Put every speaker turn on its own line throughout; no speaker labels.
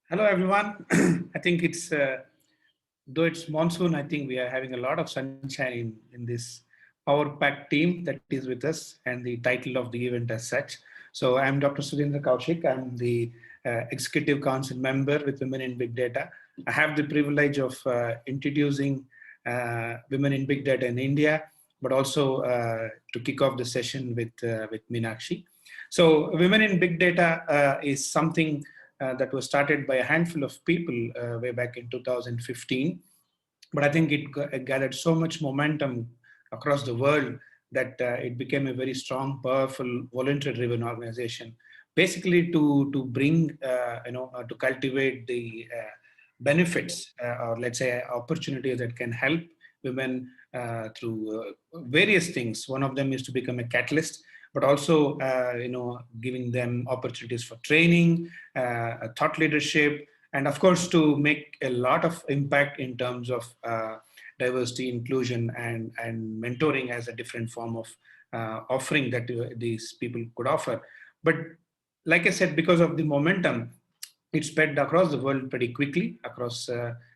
Hello, everyone. I think though it's monsoon, I think we are having a lot of sunshine in this power-packed team that is with us and the title of the event as such. So I'm Dr. Surendra Kaushik. I'm the Executive Council member with Women in Big Data. I have the privilege of introducing Women in Big Data in India, but also to kick off the session with Meenakshi. So Women in Big Data is something that was started by a handful of people way back in 2015. But I think it gathered so much momentum across the world that it became a very strong, powerful, volunteer-driven organization. Basically, to bring, to cultivate the benefits, or let's say opportunities that can help women through various things. One of them is to become a catalyst, but also, giving them opportunities for training, thought leadership, and of course, to make a lot of impact in terms of diversity, inclusion, and mentoring as a different form of offering that these people could offer. But like I said, because of the momentum, it spread across the world pretty quickly, across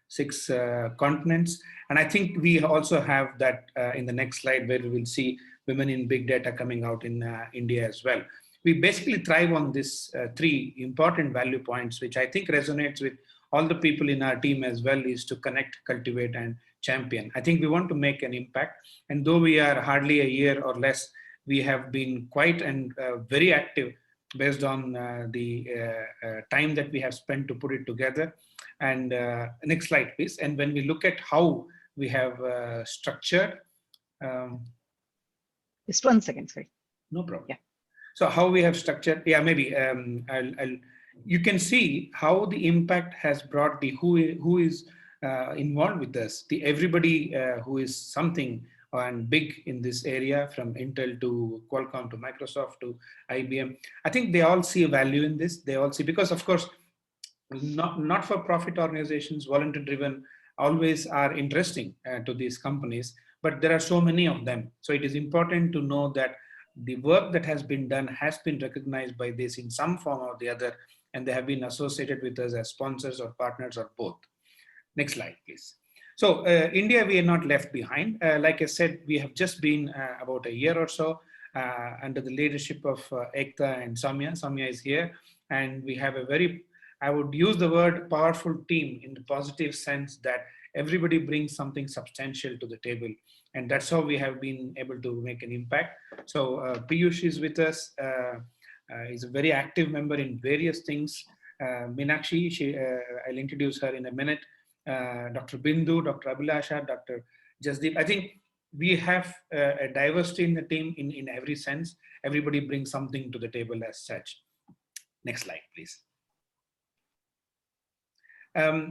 six continents. And I think we also have that in the next slide, where we will see women in big data coming out in India as well. We basically thrive on these three important value points, which I think resonates with all the people in our team as well, is to connect, cultivate, and champion. I think we want to make an impact. And though we are hardly a year or less, we have been quite and very active based on the time that we have spent to put it together. And next slide, please. And when we look at how we have structured.
Just 1 second, sorry.
No problem.
Yeah.
So how we have structured, maybe you can see how the impact has brought the who is involved with us, the everybody who is something and big in this area, from Intel to Qualcomm to Microsoft to IBM. I think they all see a value in this. They all see, because of course, not-for-profit organizations, volunteer-driven, always are interesting to these companies, but there are so many of them. So it is important to know that the work that has been done has been recognized by this in some form or the other, and they have been associated with us as sponsors or partners or both. Next slide, please. So India, we are not left behind. Like I said, we have just been about a year or so under the leadership of Ekta and Samya. Samya is here, and we have a very, I would use the word powerful team in the positive sense that everybody brings something substantial to the table. And that's how we have been able to make an impact. So Piyush is with us. He's a very active member in various things. Meenakshi, I'll introduce her in a minute. Dr. Bindu, Dr. Abhilasha, Dr. Jasdeep. I think we have a diversity in the team in every sense. Everybody brings something to the table as such. Next slide, please.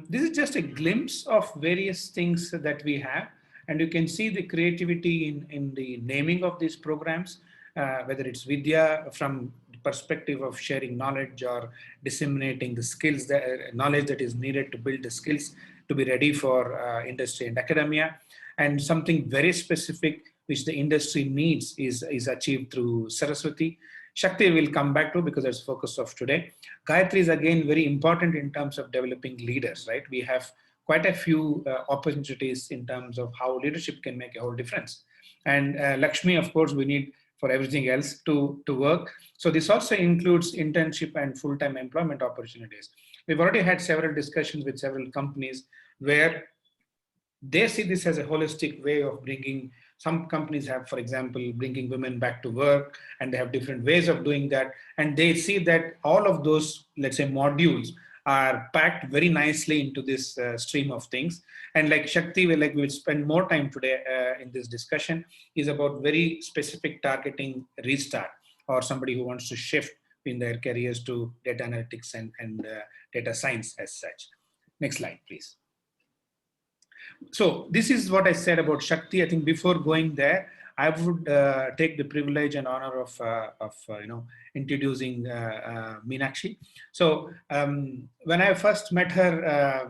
This is just a glimpse of various things that we have, and you can see the creativity in the naming of these programs, whether it's Vidya from the perspective of sharing knowledge or disseminating the skills, knowledge that is needed to build the skills to be ready for industry and academia, and something very specific which the industry needs is achieved through Saraswati. Shakti will come back to, because that's the focus of today. Gayatri is again very important in terms of developing leaders, right? We have quite a few opportunities in terms of how leadership can make a whole difference. And Lakshmi, of course, we need for everything else to work. So this also includes internship and full-time employment opportunities. We've already had several discussions with several companies where they see this as a holistic way of bringing. Some companies have, for example, bringing women back to work, and they have different ways of doing that. And they see that all of those, let's say, modules are packed very nicely into this stream of things. And like Shakti, we'll spend more time today in this discussion, is about very specific targeting restart, or somebody who wants to shift in their careers to data analytics and data science as such. Next slide, please. So this is what I said about Shakti. I think before going there, I would take the privilege and honor of introducing Meenakshi. So when I first met her,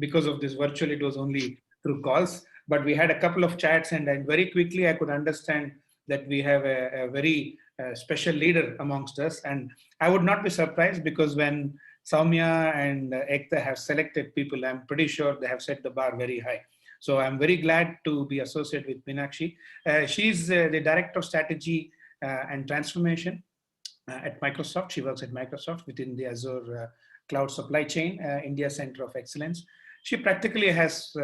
because of this virtual, it was only through calls, but we had a couple of chats, and then very quickly I could understand that we have a very special leader amongst us. And I would not be surprised, because when Soumya and Ekta have selected people. I'm pretty sure they have set the bar very high. So I'm very glad to be associated with Meenakshi. She's the Director of Strategy and Transformation at Microsoft. She works at Microsoft within the Azure Cloud Supply Chain, India Center of Excellence. She practically has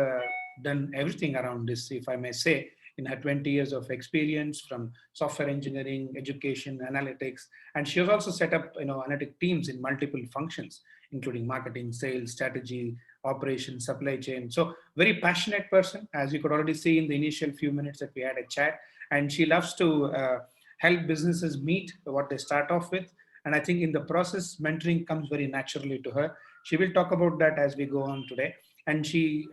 done everything around this, if I may say, in her 20 years of experience from software engineering, education, analytics, and she has also set up analytic teams in multiple functions, including marketing, sales, strategy, operations, supply chain. So very passionate person, as you could already see in the initial few minutes that we had a chat, and she loves to help businesses meet what they start off with. And I think in the process, mentoring comes very naturally to her. She will talk about that as we go on today. And she,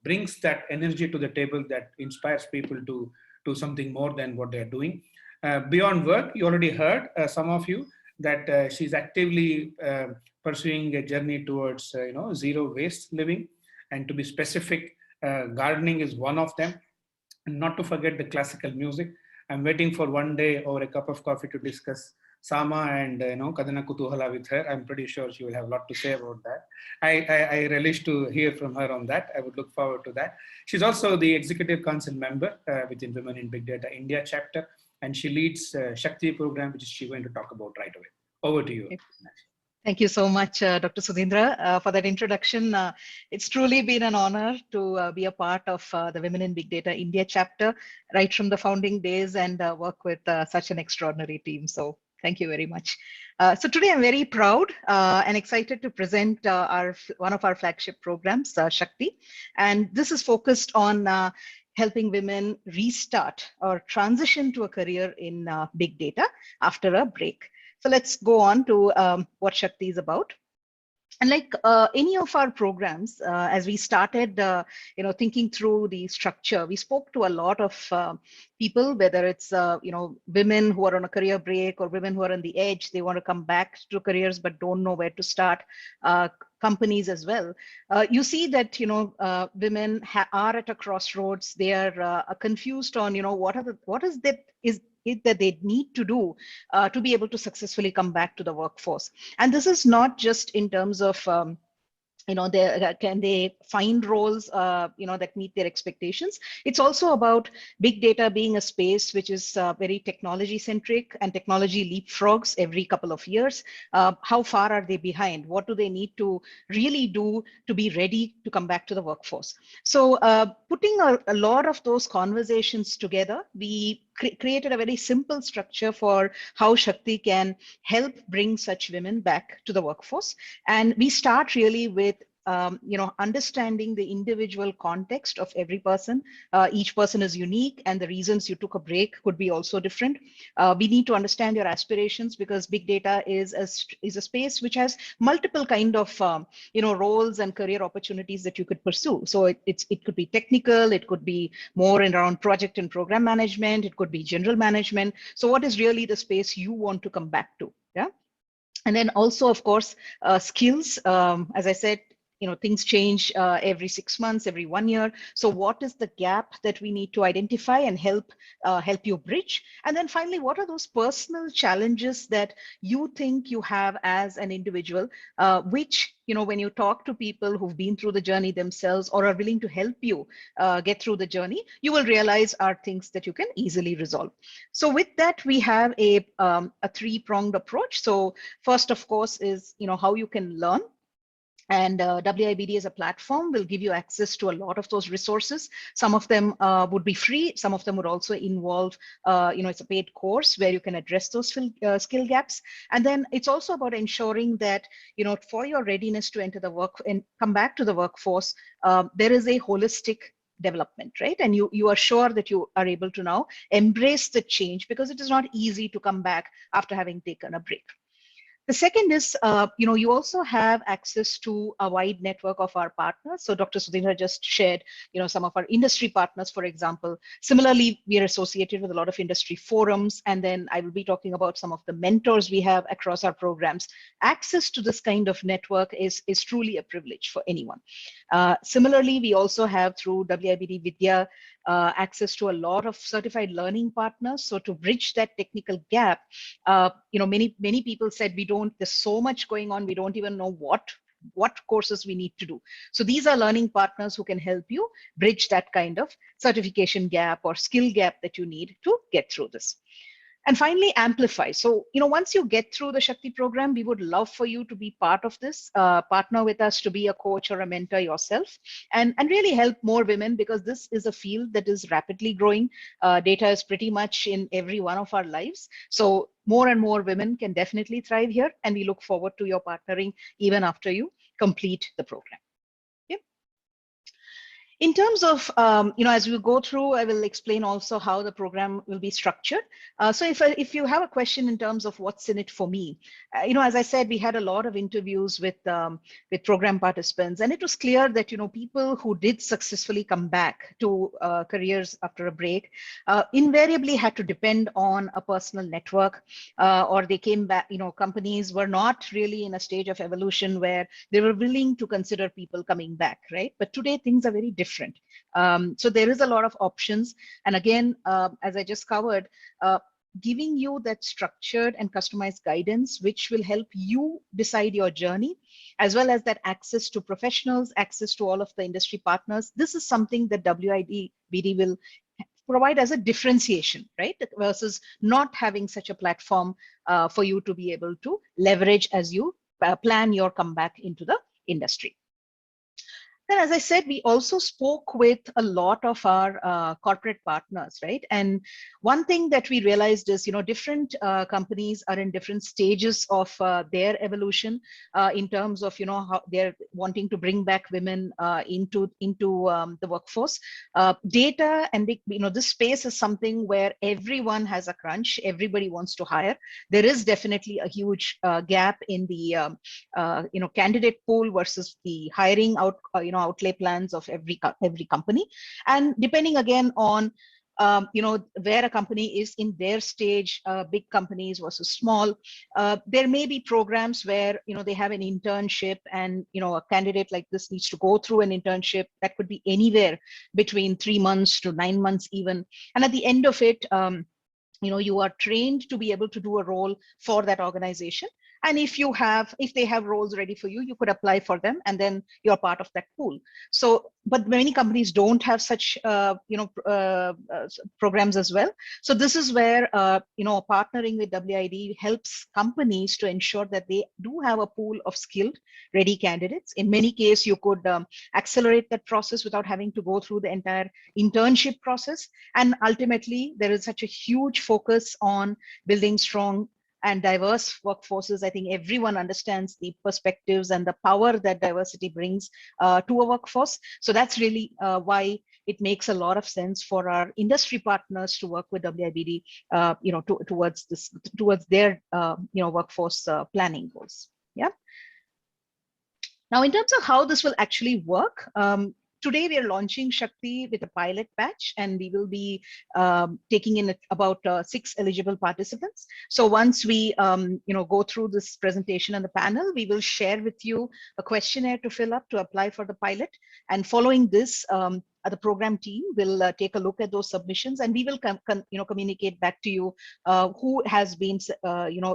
brings that energy to the table that inspires people to do something more than what they're doing. Beyond work, you already heard, some of you, that she's actively pursuing a journey towards, zero waste living. And to be specific, gardening is one of them. And not to forget the classical music. I'm waiting for one day over a cup of coffee to discuss Sama and Kadana Kutuhala with her. I'm pretty sure she will have a lot to say about that. I relish to hear from her on that. I would look forward to that. She's also the Executive Council member within Women in Big Data India chapter, and she leads Shakti program, which she's going to talk about right away. Over to you.
Thank you so much, Dr. Sudhindra, for that introduction. It's truly been an honor to be a part of the Women in Big Data India chapter, right from the founding days, and work with such an extraordinary team. So thank you very much. So today I'm very proud and excited to present one of our flagship programs, Shakti. And this is focused on helping women restart or transition to a career in big data after a break. So let's go on to what Shakti is about. And like any of our programs, as we started, thinking through the structure, we spoke to a lot of people, whether it's, women who are on a career break or women who are on the edge, they want to come back to careers but don't know where to start. Companies as well. You see that women are at a crossroads. They are confused on what is that they need to do to be able to successfully come back to the workforce. And this is not just in terms of can they find roles that meet their expectations. It's also about big data being a space which is very technology centric, and technology leapfrogs every couple of years. How far are they behind? What do they need to really do to be ready to come back to the workforce? So putting a lot of those conversations together, we created a very simple structure for how Shakti can help bring such women back to the workforce. And we start really with understanding the individual context of every person. Each person is unique, and the reasons you took a break could be also different. We need to understand your aspirations, because big data is a space which has multiple kind of roles and career opportunities that you could pursue. So it could be technical, it could be more around project and program management, it could be general management. So what is really the space you want to come back to? Yeah. And then also, of course, skills. As I said, things change every 6 months, every 1 year. So what is the gap that we need to identify and help you bridge? And then finally, what are those personal challenges that you think you have as an individual, which, when you talk to people who've been through the journey themselves or are willing to help you get through the journey, you will realize are things that you can easily resolve. So with that, we have a three-pronged approach. So first, of course, is, how you can learn. And WiBD as a platform will give you access to a lot of those resources. Some of them would be free. Some of them would also involve, it's a paid course where you can address those skill gaps. And then it's also about ensuring that, for your readiness to enter the work and come back to the workforce, there is a holistic development, right? And you are sure that you are able to now embrace the change, because it is not easy to come back after having taken a break. The second is, you also have access to a wide network of our partners. So Dr. Sudhindra just shared, some of our industry partners, for example. Similarly, we are associated with a lot of industry forums. And then I will be talking about some of the mentors we have across our programs. Access to this kind of network is truly a privilege for anyone. Similarly, we also have, through WiBD Vidya, access to a lot of certified learning partners. So to bridge that technical gap, many people said there's so much going on, we don't even know what courses we need to do. So these are learning partners who can help you bridge that kind of certification gap or skill gap that you need to get through this. And finally, amplify. So, once you get through the Shakti program, we would love for you to be part of this, partner with us to be a coach or a mentor yourself, and really help more women, because this is a field that is rapidly growing. Data is pretty much in every one of our lives. So more and more women can definitely thrive here, and we look forward to your partnering even after you complete the program. In terms of, as we go through, I will explain also how the program will be structured. So if you have a question in terms of what's in it for me, as I said, we had a lot of interviews with program participants, and it was clear that, people who did successfully come back to careers after a break invariably had to depend on a personal network, or they came back, companies were not really in a stage of evolution where they were willing to consider people coming back, right? But today things are very different. So there is a lot of options. And again, as I just covered, giving you that structured and customized guidance, which will help you decide your journey, as well as that access to professionals, access to all of the industry partners. This is something that WiBD will provide as a differentiation, right? Versus not having such a platform for you to be able to leverage as you plan your comeback into the industry. Then, as I said, we also spoke with a lot of our corporate partners, right? And one thing that we realized is, different companies are in different stages of their evolution in terms of, how they're wanting to bring back women into the workforce. Data and this space is something where everyone has a crunch. Everybody wants to hire. There is definitely a huge gap in the candidate pool versus the hiring outlay plans of every company. And depending again on where a company is in their stage, big companies versus small, there may be programs where they have an internship, and a candidate like this needs to go through an internship that could be anywhere between 3 months to 9 months even, and at the end of it, you are trained to be able to do a role for that organization. And if they have roles ready for you, you could apply for them, and then you're part of that pool. So, but many companies don't have such, programs as well. So this is where, partnering with WiBD helps companies to ensure that they do have a pool of skilled, ready candidates. In many cases, you could accelerate that process without having to go through the entire internship process. And ultimately, there is such a huge focus on building strong and diverse workforces. I think everyone understands the perspectives and the power that diversity brings to a workforce. So that's really why it makes a lot of sense for our industry partners to work with WiBD, towards their workforce planning goals. Yeah. Now, in terms of how this will actually work, today we are launching Shakti with a pilot batch, and we will be taking in about 6 eligible participants. So once we go through this presentation and the panel, we will share with you a questionnaire to fill up to apply for the pilot. And following this, the program team will take a look at those submissions, and we will communicate back to you who has been,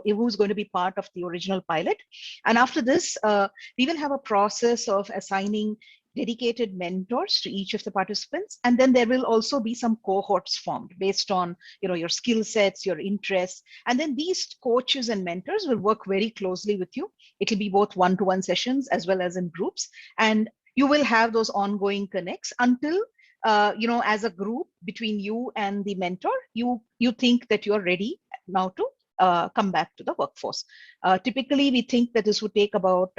who's going to be part of the original pilot. And after this, we will have a process of assigning dedicated mentors to each of the participants, and then there will also be some cohorts formed based on your skill sets, your interests, and then these coaches and mentors will work very closely with you. It will be both one-to-one sessions as well as in groups, and you will have those ongoing connects until as a group between you and the mentor, you think that you're ready now to come back to the workforce. Typically, we think that this would take about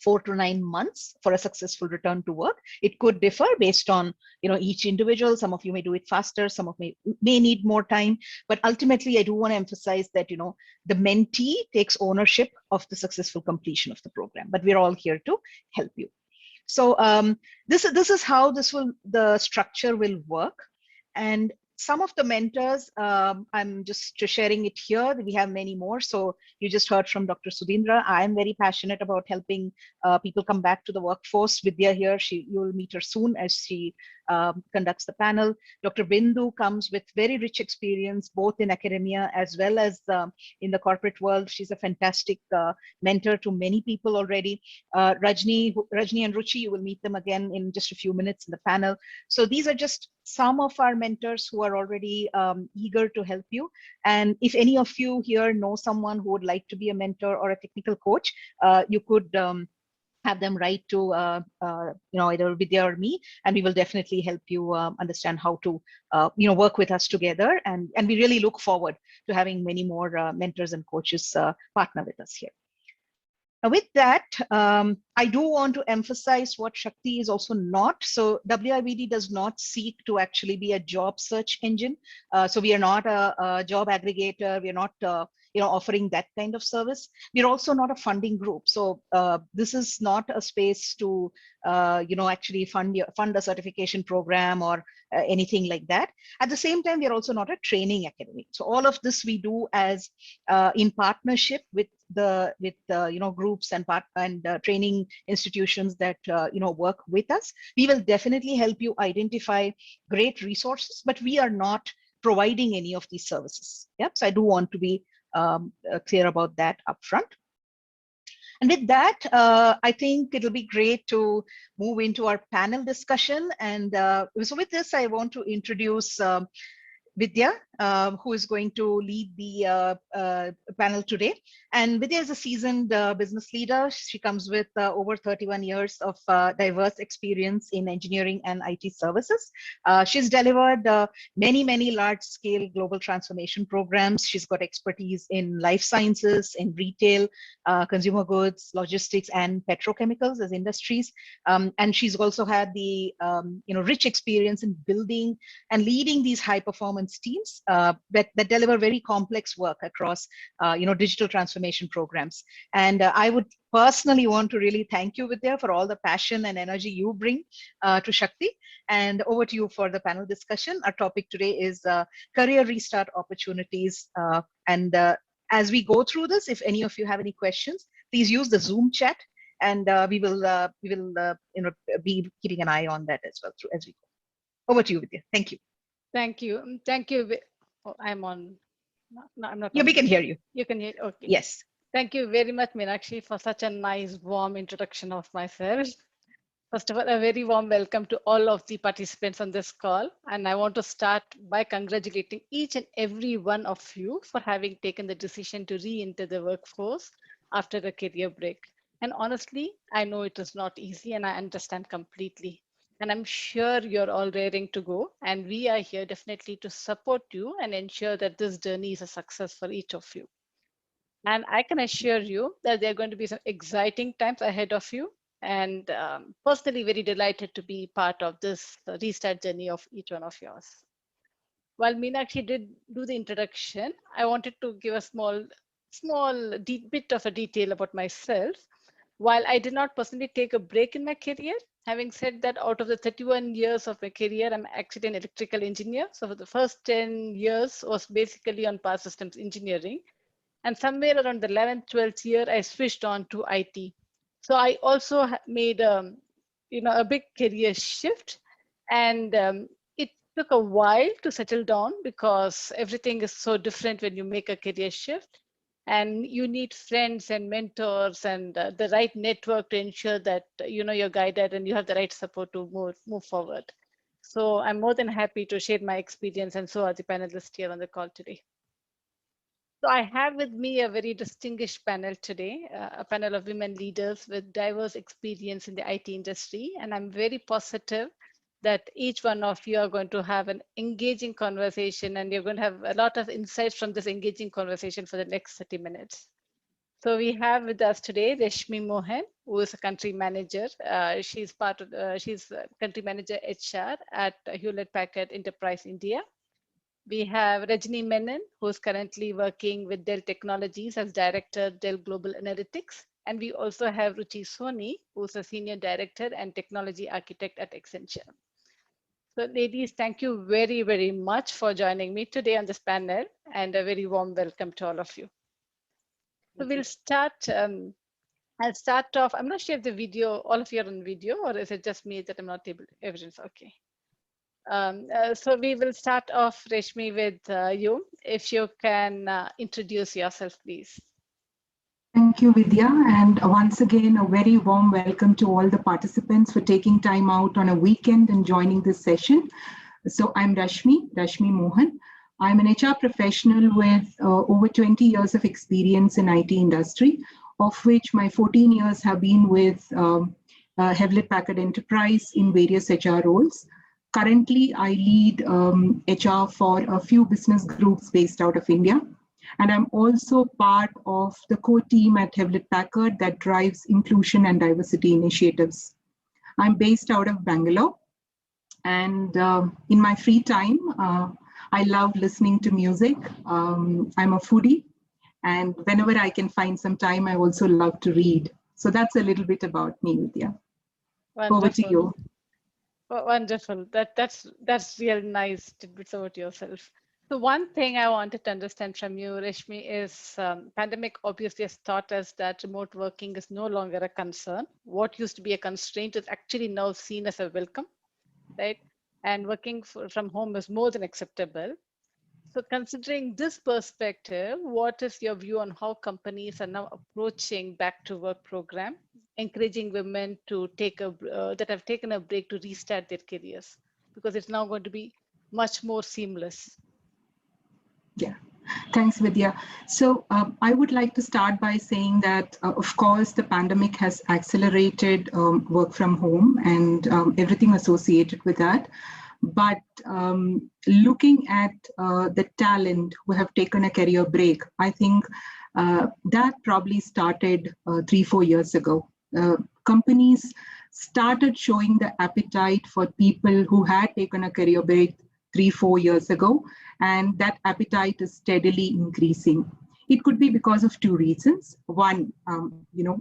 4 to 9 months for a successful return to work. It could differ based on each individual. Some of you may do it faster, some of may need more time, but ultimately I do want to emphasize that the mentee takes ownership of the successful completion of the program, but we're all here to help you. So this is how the structure will work. And some of the mentors, I'm just sharing it here. We have many more. So you just heard from Dr. Sudhindra. I am very passionate about helping people come back to the workforce. Vidya here, you will meet her soon as she conducts the panel. Dr. Bindu comes with very rich experience, both in academia as well as in the corporate world. She's a fantastic mentor to many people already. Rajni and Ruchi, you will meet them again in just a few minutes in the panel. So these are just some of our mentors who are already eager to help you. And if any of you here know someone who would like to be a mentor or a technical coach, you could have them write to either Vidya or me, and we will definitely help you understand how to work with us together. And we really look forward to having many more mentors and coaches partner with us here. Now, with that, I do want to emphasize what Shakti is also not. So WIBD does not seek to actually be a job search engine. So we are not a job aggregator. We are not offering that kind of service. We're also not a funding group. So this is not a space to actually fund a certification program or anything like that. At the same time, we are also not a training academy. So all of this we do as in partnership with the groups and training institutions that work with us. We will definitely help you identify great resources, but we are not providing any of these services. Yep. So I do want to be clear about that upfront. And with that, I think it'll be great to move into our panel discussion. And so with this, I want to introduce Vidya, who is going to lead the panel today. And Vidya is a seasoned business leader. She comes with over 31 years of diverse experience in engineering and IT services. She's delivered many large-scale global transformation programs. She's got expertise in life sciences, in retail, consumer goods, logistics, and petrochemicals as industries. And she's also had the rich experience in building and leading these high-performance teams that deliver very complex work across digital transformation programs. And I would personally want to really thank you, Vidya, for all the passion and energy you bring to Shakti. And over to you for the panel discussion. Our topic today is career restart opportunities. And as we go through this, if any of you have any questions, please use the Zoom chat, and we will be keeping an eye on that as well as we go. Over to you, Vidya. Thank you.
Thank you. Thank you. Oh, I'm on. No, I'm not.
Yeah, we can hear you.
You can hear. Okay.
Yes.
Thank you very much, Meenakshi, for such a nice, warm introduction of myself. First of all, a very warm welcome to all of the participants on this call. And I want to start by congratulating each and every one of you for having taken the decision to re-enter the workforce after a career break. And honestly, I know it is not easy, and I understand completely. And I'm sure you're all raring to go. And we are here definitely to support you and ensure that this journey is a success for each of you. And I can assure you that there are going to be some exciting times ahead of you. And personally, very delighted to be part of this restart journey of each one of yours. While Meenakshi did do the introduction, I wanted to give a small bit of a detail about myself. While I did not personally take a break in my career, having said that, out of the 31 years of my career, I'm actually an electrical engineer. So for the first 10 years was basically on power systems engineering. And somewhere around the 11th, 12th year, I switched on to IT. So I also made a big career shift, and it took a while to settle down because everything is so different when you make a career shift, and you need friends and mentors and the right network to ensure that you're guided and you have the right support to move forward. So I'm more than happy to share my experience, and so are the panelists here on the call today. So I have with me a very distinguished panel today, a panel of women leaders with diverse experience in the IT industry. And I'm very positive that each one of you are going to have an engaging conversation, and you're going to have a lot of insights from this engaging conversation for the next 30 minutes. So we have with us today Reshmi Mohan, who is a country manager. She's country manager HR at Hewlett Packard Enterprise India. We have Rajni Menon, who is currently working with Dell Technologies as Director, Dell Global Analytics. And we also have Ruchi Soni, who's a Senior Director and Technology Architect at Accenture. So ladies, thank you very, very much for joining me today on this panel, and a very warm welcome to all of you. So we'll start, I'll start off, I'm not sure if the video, all of you are on video, or is it just me that I'm not able to, everyone's okay. So we will start off, Reshmi, with you. If you can introduce yourself, please.
Thank you, Vidya. And once again, a very warm welcome to all the participants for taking time out on a weekend and joining this session. So I'm Rashmi Mohan. I'm an HR professional with over 20 years of experience in IT industry, of which my 14 years have been with Hewlett Packard Enterprise in various HR roles. Currently, I lead HR for a few business groups based out of India. And I'm also part of the core team at Hewlett Packard that drives inclusion and diversity initiatives. I'm based out of Bangalore. And in my free time, I love listening to music. I'm a foodie. And whenever I can find some time, I also love to read. So that's a little bit about me, Vidya.
Wonderful.
Over to you.
Wonderful. That's real nice tidbits about yourself. So one thing I wanted to understand from you, Reshmi, is pandemic obviously has taught us that remote working is no longer a concern. What used to be a constraint is actually now seen as a welcome, right? And working from home is more than acceptable. So considering this perspective, what is your view on how companies are now approaching back to work program, encouraging women to take that have taken a break to restart their careers? Because it's now going to be much more seamless.
Yeah, thanks, Vidya. So I would like to start by saying that, of course, the pandemic has accelerated work from home and everything associated with that. But looking at the talent who have taken a career break, I think that probably started 3-4 years ago. Companies started showing the appetite for people who had taken a career break 3-4 years ago, and that appetite is steadily increasing. It could be because of two reasons. One,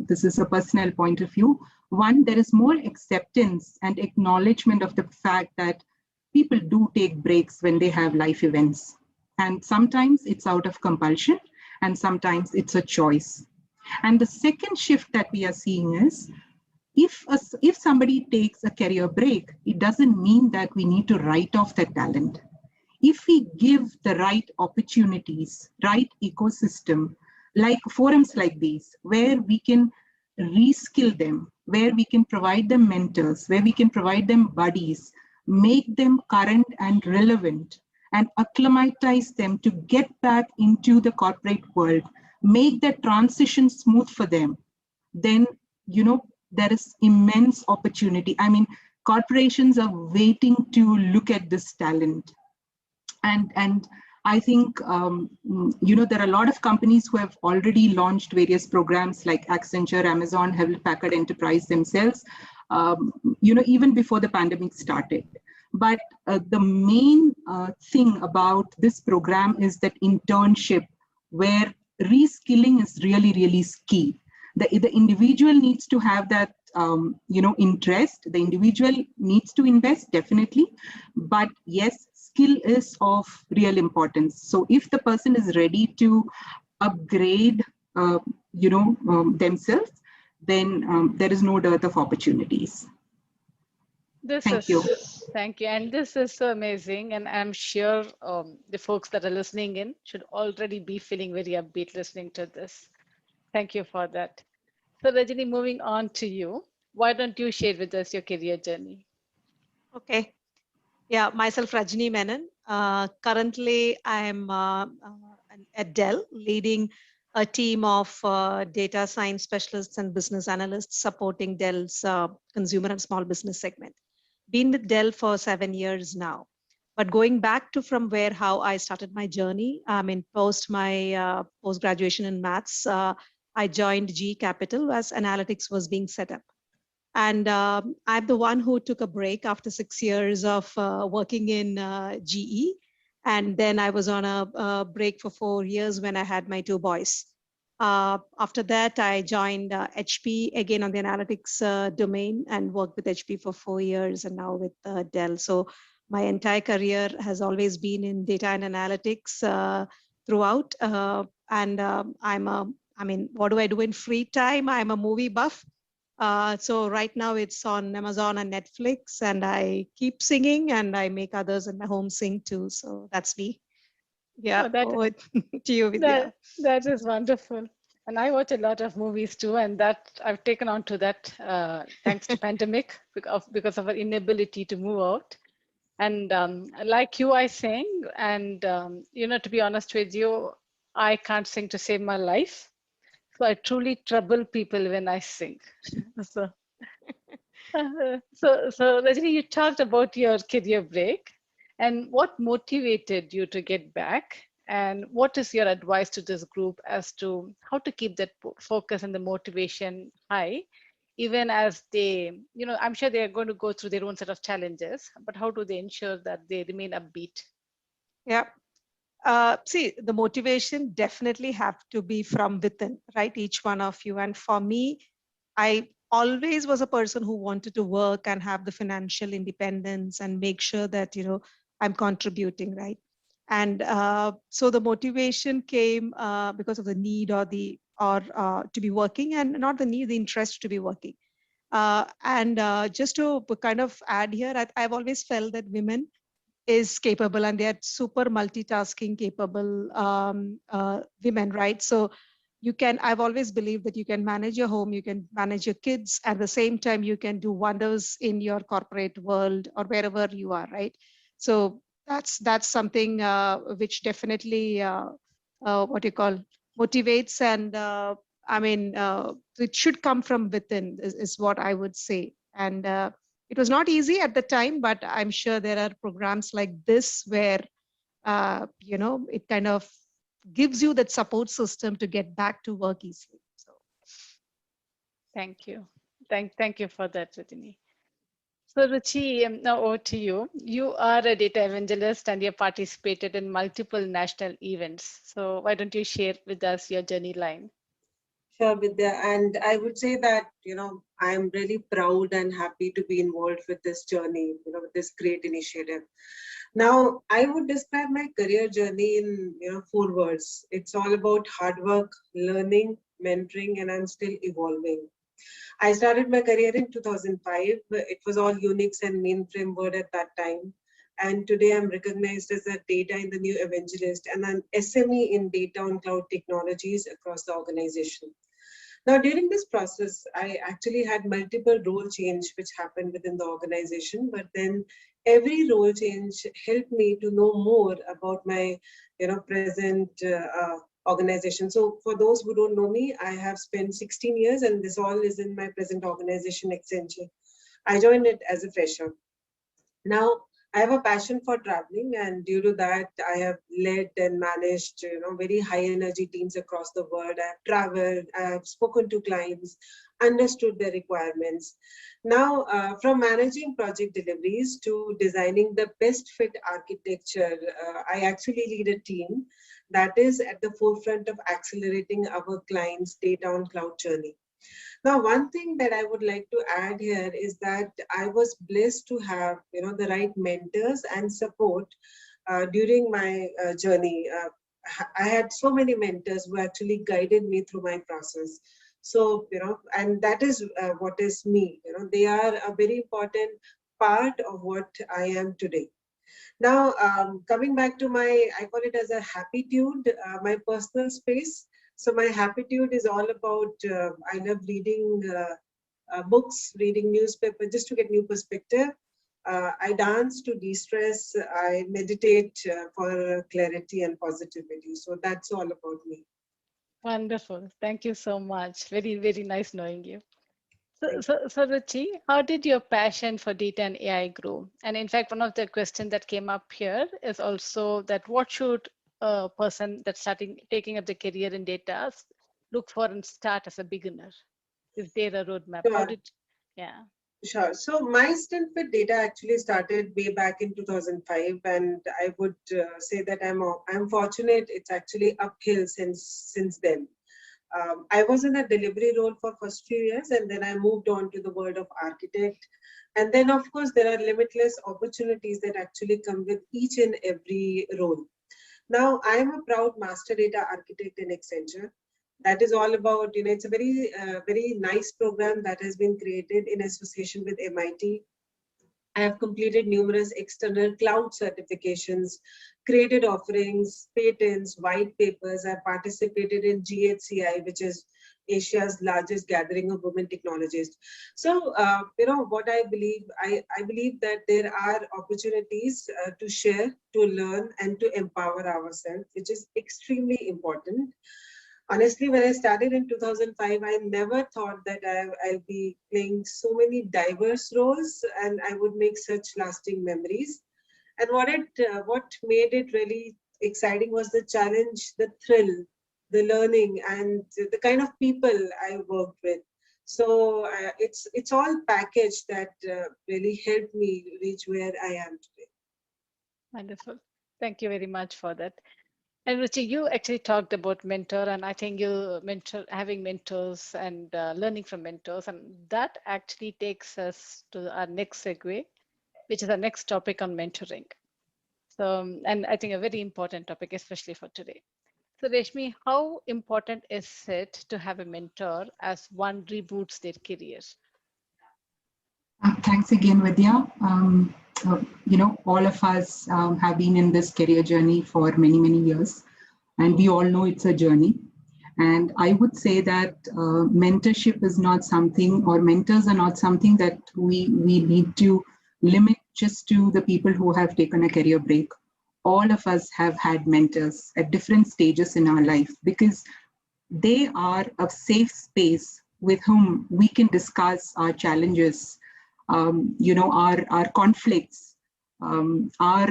this is a personal point of view. One, there is more acceptance and acknowledgement of the fact that people do take breaks when they have life events. And sometimes it's out of compulsion, and sometimes it's a choice. And the second shift that we are seeing is, if somebody takes a career break, it doesn't mean that we need to write off that talent. If we give the right opportunities, right ecosystem, like forums like these, where we can reskill them, where we can provide them mentors, where we can provide them buddies, make them current and relevant, and acclimatize them to get back into the corporate world, make that transition smooth for them, then, there is immense opportunity. I mean, corporations are waiting to look at this talent. And I think, there are a lot of companies who have already launched various programs like Accenture, Amazon, Hewlett Packard Enterprise themselves, even before the pandemic started. But the main thing about this program is that internship, where reskilling is really, really key. The individual needs to have that, interest. The individual needs to invest, definitely. But yes, skill is of real importance. So if the person is ready to upgrade, themselves, then there is no dearth of opportunities. Thank you.
Thank you. And this is so amazing. And I'm sure the folks that are listening in should already be feeling very upbeat listening to this. Thank you for that. So Rajini, moving on to you, why don't you share with us your career journey?
Okay. Yeah, myself Rajini Menon. Currently, I'm at Dell leading a team of data science specialists and business analysts supporting Dell's consumer and small business segment. Been with Dell for 7 years now. But going back to from how I started my journey, post my post-graduation in maths, I joined GE Capital as analytics was being set up. And I'm the one who took a break after 6 years of working in GE. And then I was on a break for 4 years when I had my 2 boys. After that, I joined HP again on the analytics domain and worked with HP for 4 years and now with Dell. So my entire career has always been in data and analytics throughout. What do I do in free time? I'm a movie buff. So right now it's on Amazon and Netflix, and I keep singing, and I make others in my home sing too. So that's me. Yeah, over to you, Vidya.
That is wonderful. And I watch a lot of movies too, and that I've taken on to that thanks to pandemic because of our inability to move out. And like you, I sing, and to be honest with you, I can't sing to save my life. So I truly trouble people when I sing. So, so Rajni, you talked about your career break, and what motivated you to get back, and what is your advice to this group as to how to keep that focus and the motivation high, even as they, I'm sure they are going to go through their own set of challenges, but how do they ensure that they remain upbeat?
Yeah. See, the motivation definitely have to be from within, right? Each one of you. And for me, I always was a person who wanted to work and have the financial independence and make sure that, I'm contributing, right? And so the motivation came because of the need or to be working, and not the need, the interest to be working. Just to kind of add here, I've always felt that women is capable, and they are super multitasking capable women, right? So I've always believed that you can manage your home, you can manage your kids, at the same time you can do wonders in your corporate world or wherever you are, right? So that's something which definitely what you call motivates, and it should come from within is what I would say. And it was not easy at the time, but I'm sure there are programs like this where it kind of gives you that support system to get back to work easily. So
Thank you. Thank you for that, Rajni. So Ruchi, now over to you. You are a data evangelist and you participated in multiple national events. So why don't you share with us your journey line?
Sure, Vidya. And I would say that, I am really proud and happy to be involved with this journey, with this great initiative. Now, I would describe my career journey in, 4 words. It's all about hard work, learning, mentoring, and I'm still evolving. I started my career in 2005. It was all Unix and mainframe word at that time. And today I'm recognized as a data in the new evangelist and an SME in data on cloud technologies across the organization. Now, during this process, I actually had multiple role change which happened within the organization, but then every role change helped me to know more about my, present organization. So for those who don't know me, I have spent 16 years and this all is in my present organization, Accenture. I joined it as a fresher. Now, I have a passion for traveling, and due to that, I have led and managed, very high energy teams across the world. I have traveled, I have spoken to clients, understood their requirements. Now, from managing project deliveries to designing the best fit architecture, I actually lead a team that is at the forefront of accelerating our clients' data on cloud journey. Now, one thing that I would like to add here is that I was blessed to have, the right mentors and support during my journey. I had so many mentors who actually guided me through my process. So, and that is what is me. They are a very important part of what I am today. Now, coming back to I call it as a happitude, my personal space. So my happitude is all about, I love reading books, reading newspaper, just to get new perspective. I dance to de-stress. I meditate for clarity and positivity. So that's all about me.
Wonderful. Thank you so much. Very, very nice knowing you. So Ruchi, how did your passion for data and AI grow? And in fact, one of the questions that came up here is also that what should a person that's taking up the career in data look for and start as a beginner? Is there a roadmap?
Sure.
How did, yeah.
Sure. So my stint with data actually started way back in 2005, and I would say that I'm fortunate. It's actually uphill since then. I was in a delivery role for first few years, and then I moved on to the world of architect. And then, of course, there are limitless opportunities that actually come with each and every role. Now, I am a proud master data architect in Accenture. That is all about, it's a very nice program that has been created in association with MIT. I have completed numerous external cloud certifications, created offerings, patents, white papers. I participated in GHCI, which is Asia's largest gathering of women technologists. So, what I believe that there are opportunities to share, to learn, and to empower ourselves, which is extremely important. Honestly, when I started in 2005, I never thought that I'll be playing so many diverse roles and I would make such lasting memories. And what made it really exciting was the challenge, the thrill, the learning, and the kind of people I worked with. So it's all packaged that really helped me reach where I am today.
Wonderful. Thank you very much for that. And Ruchi, you actually talked about mentor, and I think having mentors and learning from mentors, and that actually takes us to our next segue, which is our next topic on mentoring. So, and I think a very important topic, especially for today. So, Reshmi, how important is it to have a mentor as one reboots their career?
Thanks again, Vidya. All of us have been in this career journey for many, many years, and we all know it's a journey. And I would say that mentorship is not something, or mentors are not something that we need to limit just to the people who have taken a career break. All of us have had mentors at different stages in our life, because they are a safe space with whom we can discuss our challenges, our conflicts, our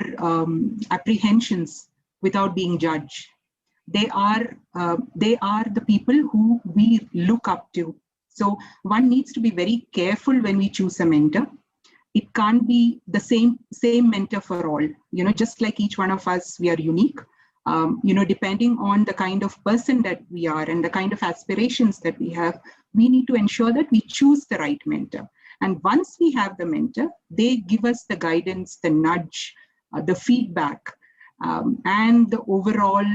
apprehensions without being judged. They are the people who we look up to. So one needs to be very careful when we choose a mentor. It can't be the same mentor for all. Just like each one of us, we are unique. Depending on the kind of person that we are and the kind of aspirations that we have, we need to ensure that we choose the right mentor. And once we have the mentor, they give us the guidance, the nudge, the feedback, and the overall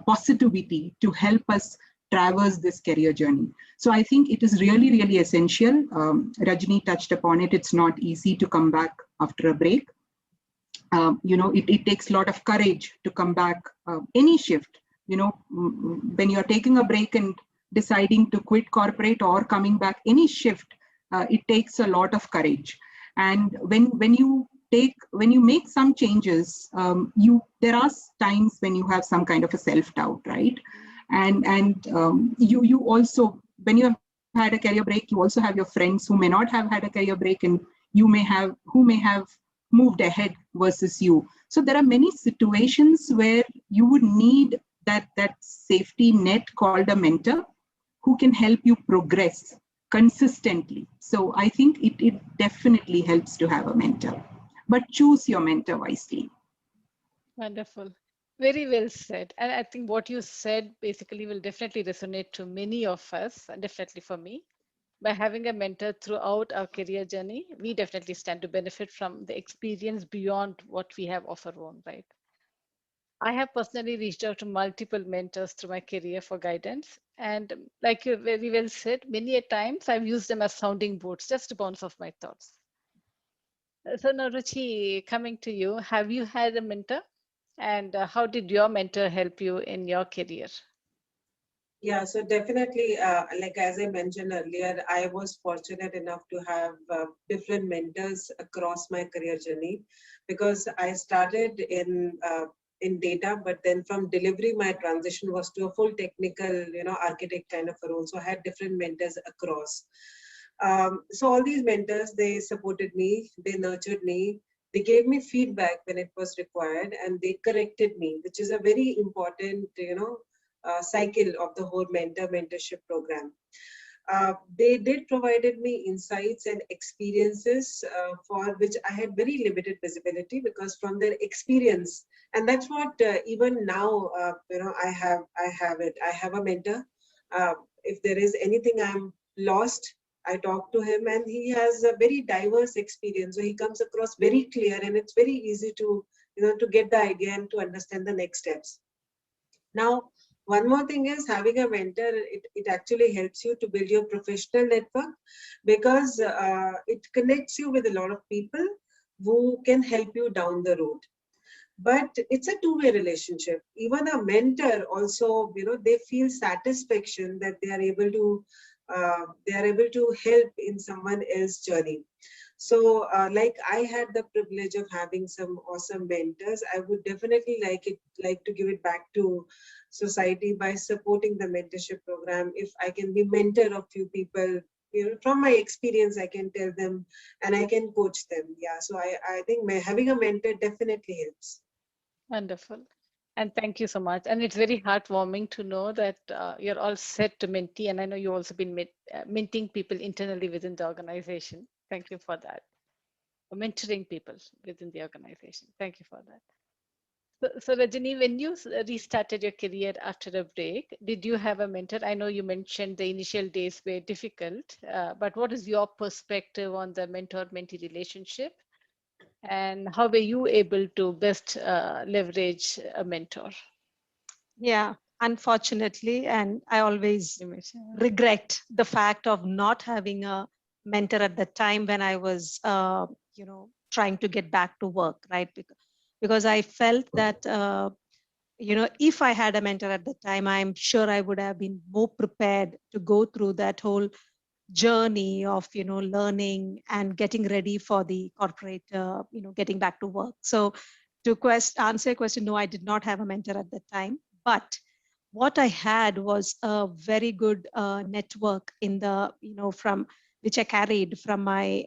positivity to help us traverse this career journey. So I think it is really, really essential. Rajni touched upon it. It's not easy to come back after a break. It takes a lot of courage to come back any shift. When you're taking a break and deciding to quit corporate or coming back any shift, it takes a lot of courage. And when you make some changes, there are times when you have some kind of a self-doubt, right? And you also, when you have had a career break, you also have your friends who may not have had a career break, and who may have moved ahead versus you. So there are many situations where you would need that safety net called a mentor who can help you progress consistently. So I think it definitely helps to have a mentor, but choose your mentor wisely.
Wonderful. Very well said. And I think what you said basically will definitely resonate to many of us, and definitely for me. By having a mentor throughout our career journey, we definitely stand to benefit from the experience beyond what we have of our own, right? I have personally reached out to multiple mentors through my career for guidance. And like you very well said, many a times I've used them as sounding boards just to bounce off my thoughts. So now, Ruchi, coming to you, have you had a mentor? And how did your mentor help you in your career?
Yeah, so definitely, like as I mentioned earlier, I was fortunate enough to have different mentors across my career journey, because I started in data, but then from delivery, my transition was to a full technical, architect kind of a role. So I had different mentors across. So all these mentors, they supported me, they nurtured me, they gave me feedback when it was required, and they corrected me, which is a very important, cycle of the whole mentorship program. They did provided me insights and experiences for which I had very limited visibility, because from their experience, and that's what even now, I have it. I have a mentor. if there is anything I'm lost, I talk to him, and he has a very diverse experience. So he comes across very clear, and it's very easy to, to get the idea and to understand the next steps. Now, one more thing is having a mentor, it actually helps you to build your professional network, because it connects you with a lot of people who can help you down the road. But it's a two-way relationship. Even a mentor also, they feel satisfaction that they are able to help in someone else's journey. So like I had the privilege of having some awesome mentors. I would definitely like to give it back to society by supporting the mentorship program. If I can be mentor of few people, from my experience, I can tell them and I can coach them. Yeah, so I think having a mentor definitely helps.
Wonderful. And thank you so much. And it's very heartwarming to know that you're all set to mentee. And I know you've also been mentoring people internally within the organization. Thank you for that. Or mentoring people within the organization. Thank you for that. So Rajani, when you restarted your career after a break, did you have a mentor? I know you mentioned the initial days were difficult, but what is your perspective on the mentor-mentee relationship? And how were you able to best leverage a mentor?
Yeah, unfortunately, and I always regret the fact of not having a mentor at the time when I was, trying to get back to work, right? Because I felt that, if I had a mentor at the time, I'm sure I would have been more prepared to go through that whole journey of, learning and getting ready for the corporate, getting back to work. So to answer your question, no, I did not have a mentor at the time, but what I had was a very good network in the, from which I carried from my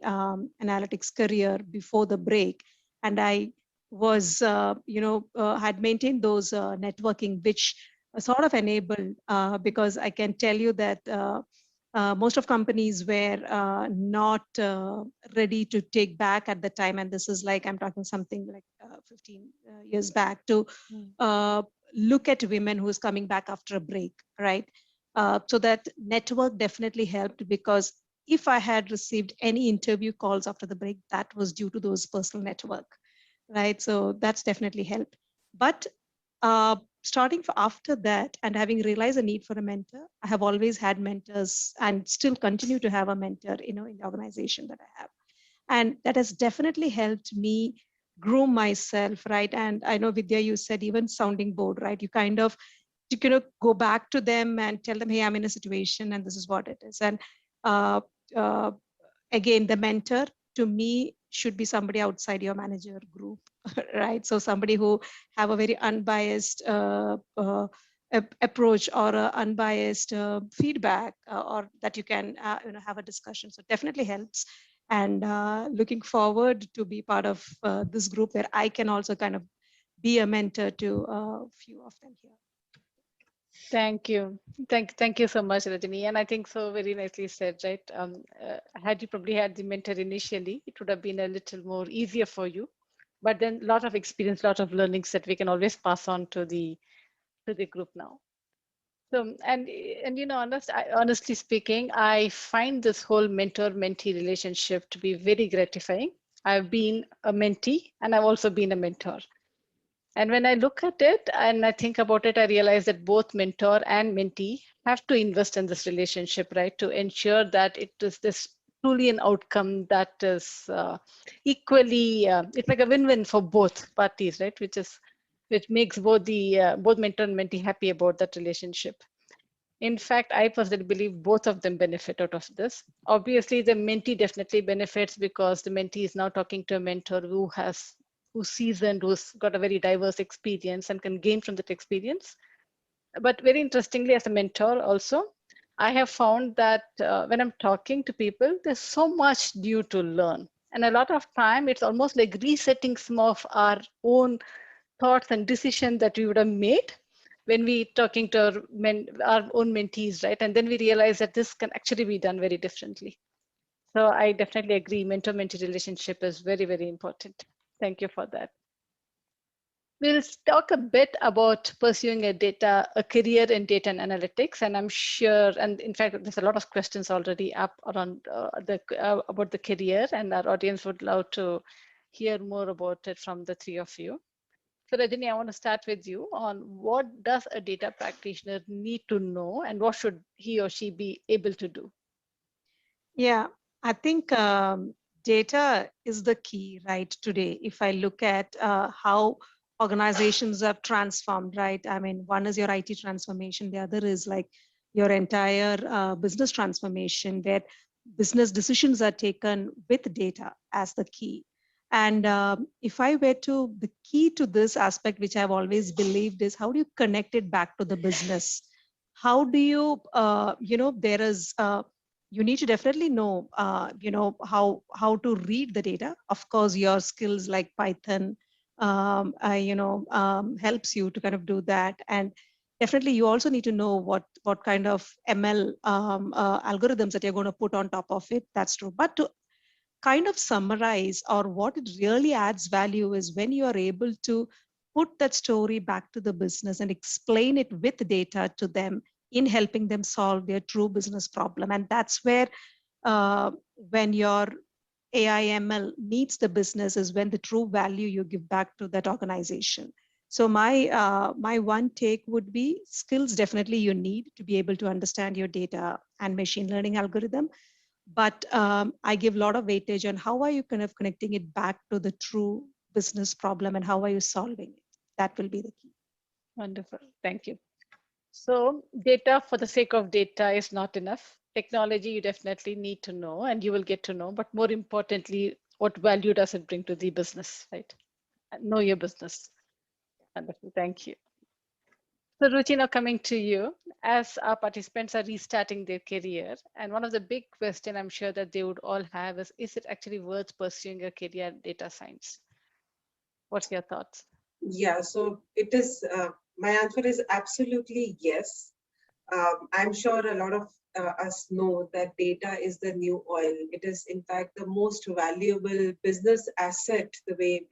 analytics career before the break. And I was, had maintained those networking, which sort of enabled, because I can tell you that most of companies were not ready to take back at the time. And this is like, I'm talking something like 15 years back, to look at women who's coming back after a break, right? So that network definitely helped, because if I had received any interview calls after the break, that was due to those personal network, right? So that's definitely helped. But starting after that and having realized a need for a mentor, I have always had mentors and still continue to have a mentor, in the organization that I have. And that has definitely helped me groom myself, right? And I know, Vidya, you said even sounding board, right? You kind of, go back to them and tell them, hey, I'm in a situation and this is what it is. And again, the mentor to me should be somebody outside your manager group, right? So somebody who have a very unbiased approach, or unbiased feedback, or that you can have a discussion. So definitely helps. And looking forward to be part of this group where I can also kind of be a mentor to a few of them here.
Thank you. Thank you so much, Rajani. And I think so very nicely said, right? Had you probably had the mentor initially, it would have been a little more easier for you. But then a lot of experience, a lot of learnings that we can always pass on to the group now. So, and honestly speaking, I find this whole mentor-mentee relationship to be very gratifying. I've been a mentee and I've also been a mentor. And when I look at it and I think about it, I realize that both mentor and mentee have to invest in this relationship, right? To ensure that it is this truly an outcome that is equally, it's like a win-win for both parties, right? Which makes both the both mentor and mentee happy about that relationship. In fact, I personally believe both of them benefit out of this. Obviously, the mentee definitely benefits because the mentee is now talking to a mentor who's seasoned, who's got a very diverse experience and can gain from that experience. But very interestingly, as a mentor also, I have found that when I'm talking to people, there's so much new to learn. And a lot of time, it's almost like resetting some of our own thoughts and decisions that we would have made when we talking to our own mentees, right? And then we realize that this can actually be done very differently. So I definitely agree, mentor-mentee relationship is very, very important. Thank you for that. We'll talk a bit about pursuing a career in data and analytics, and I'm sure, and in fact, there's a lot of questions already up around about the career, and our audience would love to hear more about it from the three of you. So Rajini, I want to start with you on what does a data practitioner need to know, and what should he or she be able to do?
Yeah, I think data is the key, right? Today, if I look at how organizations have transformed, right? I mean, one is your IT transformation, the other is like your entire business transformation, where business decisions are taken with data as the key. And if I were to, the key to this aspect, which I've always believed, is how do you connect it back to the business? How do you, there is, you need to definitely know, how to read the data. Of course, your skills like Python, helps you to kind of do that. And definitely, you also need to know what kind of ML algorithms that you're going to put on top of it. That's true. But to kind of summarize, or what it really adds value is when you are able to put that story back to the business and explain it with data to them in helping them solve their true business problem. And that's where when your AI ML meets the business is when the true value you give back to that organization. So my one take would be skills definitely you need to be able to understand your data and machine learning algorithm. But I give a lot of weightage on how are you kind of connecting it back to the true business problem and how are you solving it. That will be the key.
Wonderful, thank you. So data for the sake of data is not enough. Technology you definitely need to know and you will get to know, but more importantly, what value does it bring to the business, right? Know your business. Wonderful, thank you. So Ruchi, now coming to you, as our participants are restarting their career, and one of the big questions I'm sure that they would all have is it actually worth pursuing a career in data science? What's your thoughts?
Yeah, so it is, my answer is absolutely yes. I'm sure a lot of us know that data is the new oil. It is, in fact, the most valuable business asset, the way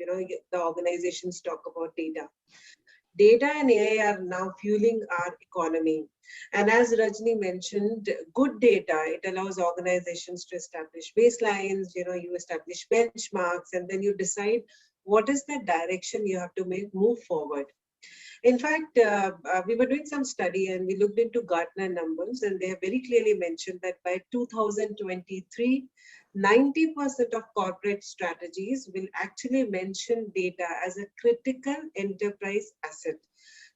the organizations talk about data. Data and AI are now fueling our economy. And as Rajni mentioned, good data, it allows organizations to establish baselines, you establish benchmarks, and then you decide what is the direction you have to move forward. In fact, we were doing some study and we looked into Gartner numbers, and they have very clearly mentioned that by 2023, 90% of corporate strategies will actually mention data as a critical enterprise asset.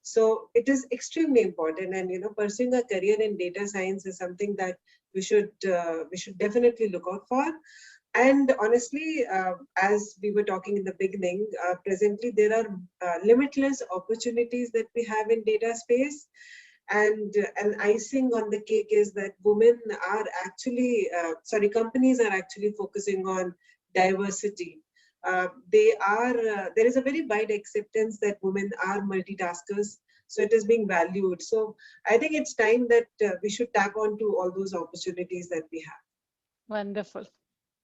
So it is extremely important, and pursuing a career in data science is something that we should definitely look out for. And honestly, as we were talking in the beginning, presently there are limitless opportunities that we have in data space. And an icing on the cake is that women are actually, companies are actually focusing on diversity. There is a very wide acceptance that women are multitaskers. So it is being valued. So I think it's time that we should tap onto all those opportunities that we have.
Wonderful.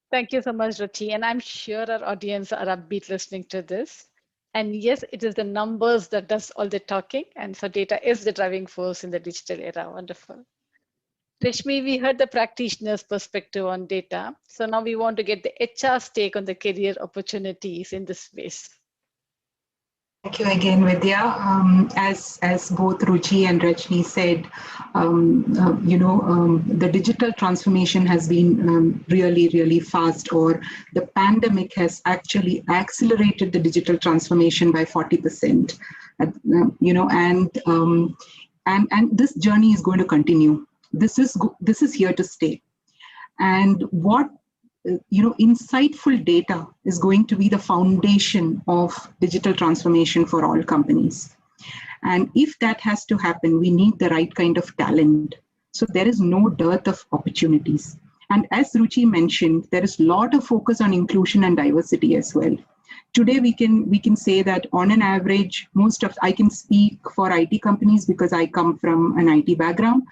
Thank you so much, Ruchi. And I'm sure our audience are upbeat listening to this. And yes, it is the numbers that does all the talking. And so data is the driving force in the digital era. Wonderful. Rashmi, we heard the practitioner's perspective on data. So now we want to get the HR's take on the career opportunities in this space.
Thank you again, Vidya. As both Ruchi and Rajni said, the digital transformation has been really, really fast, or the pandemic has actually accelerated the digital transformation by 40%. And this journey is going to continue. This is here to stay. And what insightful data is going to be the foundation of digital transformation for all companies. And if that has to happen, we need the right kind of talent. So there is no dearth of opportunities. And as Ruchi mentioned, there is a lot of focus on inclusion and diversity as well. Today, we can say that on an average, I can speak for IT companies because I come from an IT background.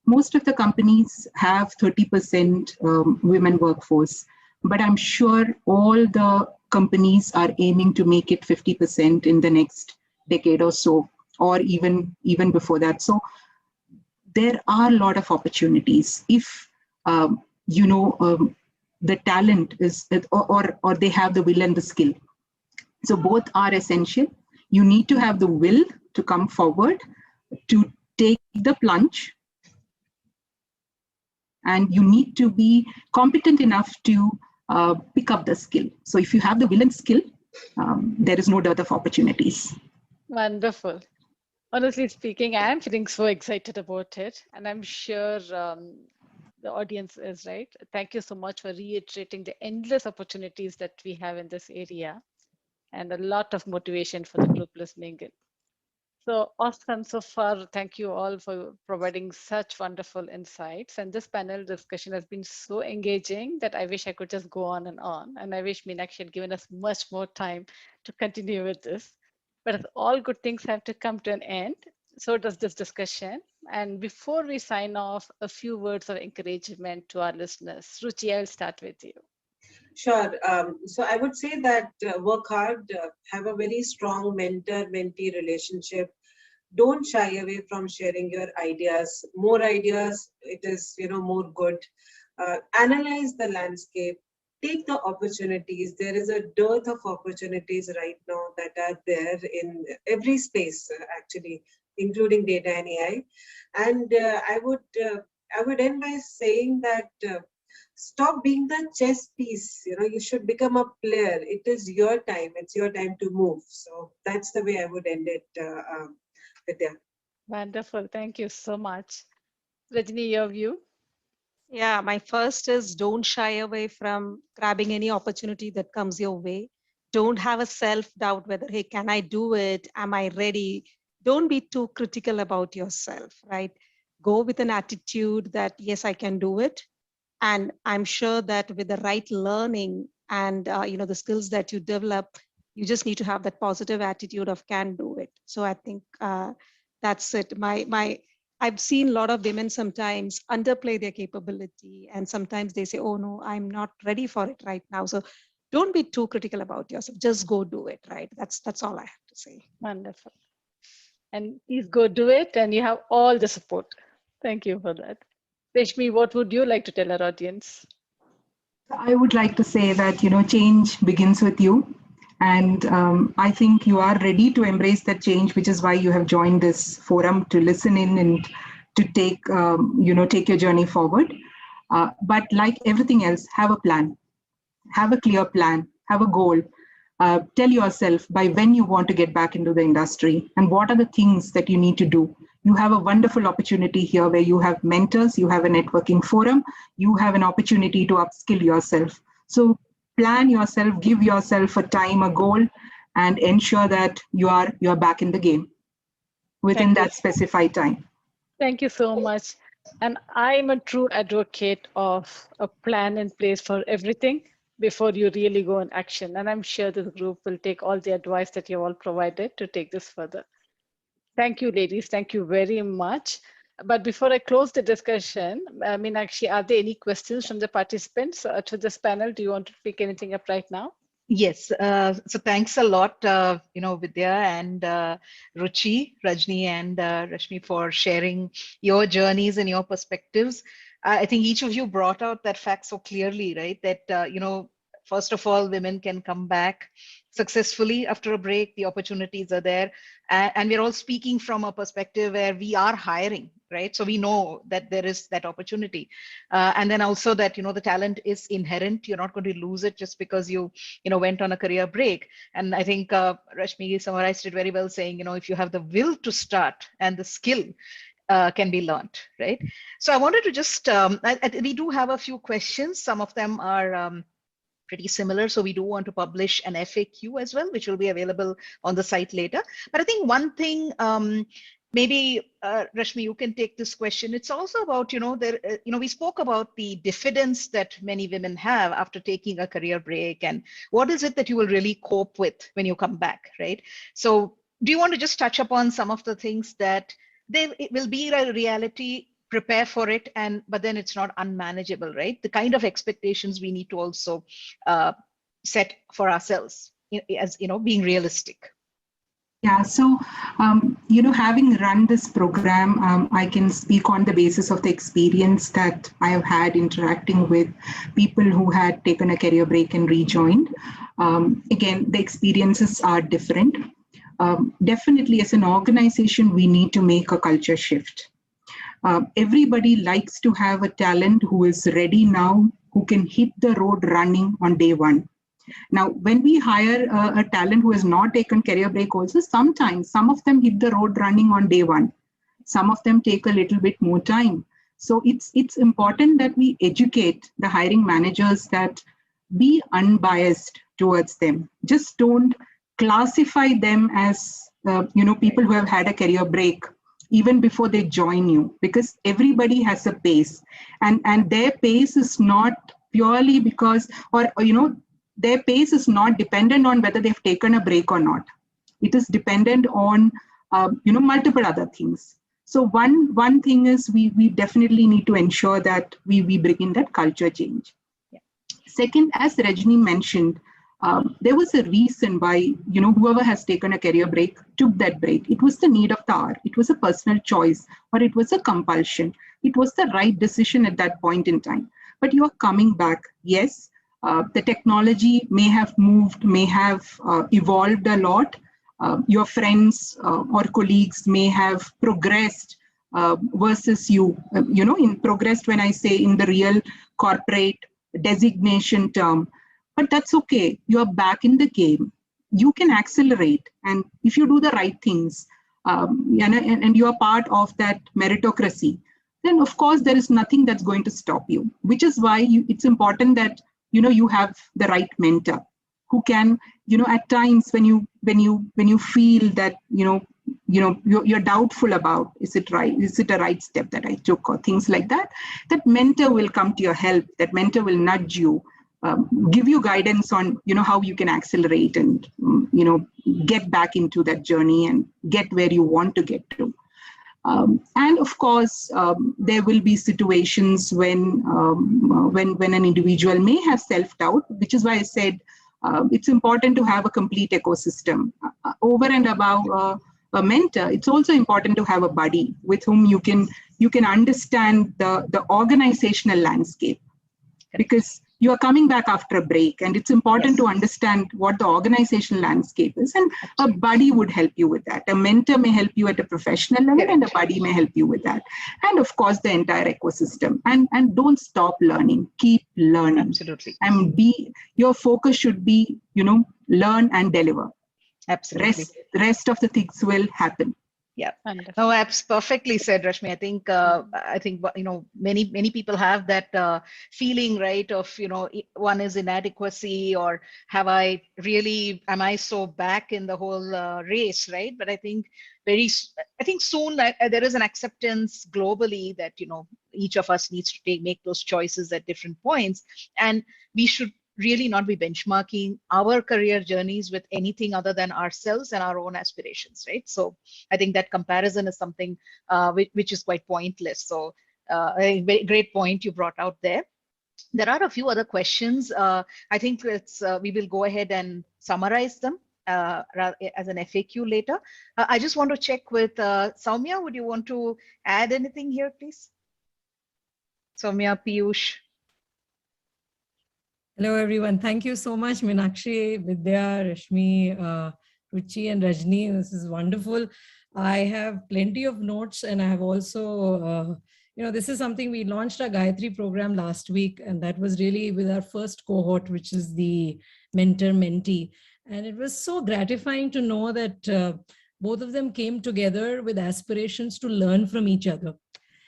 Most of the companies have 30% women workforce, but I'm sure all the companies are aiming to make it 50% in the next decade or so, or even before that. So there are a lot of opportunities if the talent is, or they have the will and the skill. So both are essential. You need to have the will to come forward, to take the plunge, and you need to be competent enough to pick up the skill. So if you have the will and skill, there is no dearth of opportunities.
Wonderful. Honestly speaking, I am feeling so excited about it, and I'm sure the audience is, right. Thank you so much for reiterating the endless opportunities that we have in this area, and a lot of motivation for the group listening in. So awesome so far. Thank you all for providing such wonderful insights. And this panel discussion has been so engaging that I wish I could just go on and on. And I wish Meenakshi had given us much more time to continue with this. But all good things have to come to an end. So does this discussion. And before we sign off, a few words of encouragement to our listeners. Ruchi, I'll start with you.
Sure. So I would say that work hard, have a very strong mentor-mentee relationship. Don't shy away from sharing your ideas. More ideas, it is more good. Analyze the landscape. Take the opportunities. There is a dearth of opportunities right now that are there in every space, actually, including data and AI. And I would end by saying that. Stop being the chess piece. You should become a player. It is your time. It's your time to move. So that's the way I would end it, Vidya.
Wonderful. Thank you so much. Rajni, your view?
Yeah, my first is don't shy away from grabbing any opportunity that comes your way. Don't have a self-doubt whether, hey, can I do it? Am I ready? Don't be too critical about yourself, right? Go with an attitude that, yes, I can do it. And I'm sure that with the right learning and the skills that you develop, you just need to have that positive attitude of can do it. So I think that's it. I've seen a lot of women sometimes underplay their capability, and sometimes they say, "Oh no, I'm not ready for it right now." So don't be too critical about yourself. Just go do it. Right? That's all I have to say.
Wonderful. And please go do it, and you have all the support. Thank you for that. Reshmi, what would you like to tell our audience?
I would like to say that, change begins with you. And I think you are ready to embrace that change, which is why you have joined this forum to listen in and to take your journey forward. But like everything else, have a plan, have a clear plan, have a goal. Tell yourself by when you want to get back into the industry and what are the things that you need to do. You have a wonderful opportunity here where you have mentors, you have a networking forum, you have an opportunity to upskill yourself. So plan yourself, give yourself a time, a goal, and ensure that you are back in the game within that specified time.
Thank you so much. And I'm a true advocate of a plan in place for everything before you really go in action. And I'm sure this group will take all the advice that you all provided to take this further. Thank you, ladies. Thank you very much. But before I close the discussion, Meenakshi, are there any questions from the participants to this panel? Do you want to pick anything up right now?
Yes, so thanks a lot, Vidya and Ruchi, Rajni, and Rashmi for sharing your journeys and your perspectives. I think each of you brought out that fact so clearly, right? That, first of all, women can come back successfully after a break. The opportunities are there. And we're all speaking from a perspective where we are hiring, right? So we know that there is that opportunity. And then also that, the talent is inherent. You're not going to lose it just because you went on a career break. And I think Rashmi summarized it very well, saying, if you have the will to start and the skill can be learned, right? So I wanted to just, we do have a few questions. Some of them are pretty similar. So we do want to publish an FAQ as well, which will be available on the site later. But I think one thing, maybe Rashmi, you can take this question. It's also about, we spoke about the diffidence that many women have after taking a career break, and what is it that you will really cope with when you come back, right? So do you want to just touch upon some of the things that it will be a reality, prepare for it, but then it's not unmanageable, right? The kind of expectations we need to also set for ourselves as being realistic.
Yeah, so, having run this program, I can speak on the basis of the experience that I have had interacting with people who had taken a career break and rejoined. Again, the experiences are different. Definitely, as an organization, we need to make a culture shift. Everybody likes to have a talent who is ready now, who can hit the road running on day one. Now, when we hire a talent who has not taken career break also, sometimes some of them hit the road running on day one. Some of them take a little bit more time. So it's important that we educate the hiring managers that be unbiased towards them. Just don't classify them as people who have had a career break even before they join you, because everybody has a pace, and their pace is not purely because, or their pace is not dependent on whether they've taken a break or not. It is dependent on multiple other things. So one thing is we definitely need to ensure that we bring in that culture change.
Yeah.
Second, as Rajni mentioned, there was a reason why whoever has taken a career break took that break. It was the need of the hour. It was a personal choice, or it was a compulsion. It was the right decision at that point in time. But you are coming back. Yes, the technology may have moved, may have evolved a lot. Your friends or colleagues may have progressed versus you. In progressed, when I say in the real corporate designation term, but that's okay. You're back in the game. You can accelerate, and if you do the right things, and you are part of that meritocracy, then of course there is nothing that's going to stop you. Which is why it's important that you have the right mentor who can, at times when you feel that you're doubtful about, is it a right step that I took, or things like that, that mentor will come to your help. That mentor will nudge you, give you guidance on how you can accelerate and get back into that journey and get where you want to get to. And of course, there will be situations when an individual may have self-doubt, which is why I said it's important to have a complete ecosystem. Over and above a mentor, it's also important to have a buddy with whom you can understand the organizational landscape, because you are coming back after a break, and it's important to understand what the organizational landscape is, and a buddy would help you with that. A mentor may help you at a professional level, and a buddy may help you with that. And of course, the entire ecosystem. And don't stop learning. Keep learning.
Absolutely.
And your focus should be, learn and deliver.
Absolutely.
Rest of the things will happen.
Yeah, no, that's perfectly said, Rashmi. I think many people have that feeling, right, of one is inadequacy, or am I so back in the whole race, right? But I think soon there is an acceptance globally that each of us needs to make those choices at different points, and we should really not be benchmarking our career journeys with anything other than ourselves and our own aspirations, right? So I think that comparison is something which is quite pointless. So a very great point you brought out there. There are a few other questions. I think we will go ahead and summarize them as an FAQ later. I just want to check with Soumya. Would you want to add anything here, please? Soumya, Piyush.
Hello, everyone. Thank you so much, Meenakshi, Vidya, Rashmi, Ruchi, and Rajni. This is wonderful. I have plenty of notes, and I have also, this is something we launched our Gayatri program last week, and that was really with our first cohort, which is the mentor-mentee. And it was so gratifying to know that both of them came together with aspirations to learn from each other.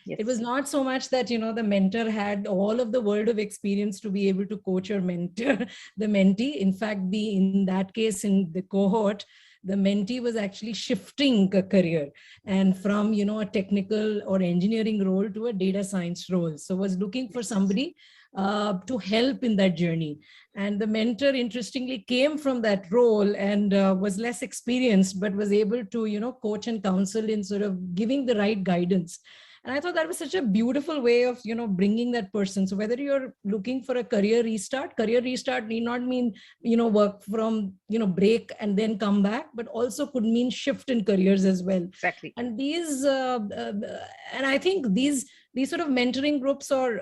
Yes. It was not so much that, the mentor had all of the world of experience to be able to coach or mentor the mentee. In fact, in that case, in the cohort, the mentee was actually shifting a career and from, a technical or engineering role to a data science role. So was looking for somebody to help in that journey. And the mentor, interestingly, came from that role and was less experienced, but was able to, coach and counsel in sort of giving the right guidance. And I thought that was such a beautiful way of, bringing that person. So whether you're looking for a career restart need not mean, work from, break and then come back, but also could mean shift in careers as well.
Exactly.
And and I think these sort of mentoring groups or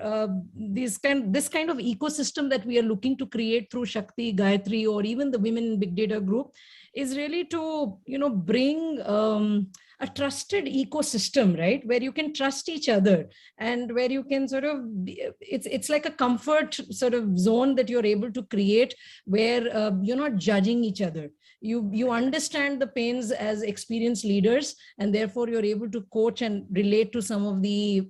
this kind of ecosystem that we are looking to create through Shakti, Gayatri, or even the Women in Big Data group is really to, bring a trusted ecosystem, right? Where you can trust each other and where you can sort of, it's like a comfort sort of zone that you're able to create where you're not judging each other. You understand the pains as experienced leaders, and therefore you're able to coach and relate to some of the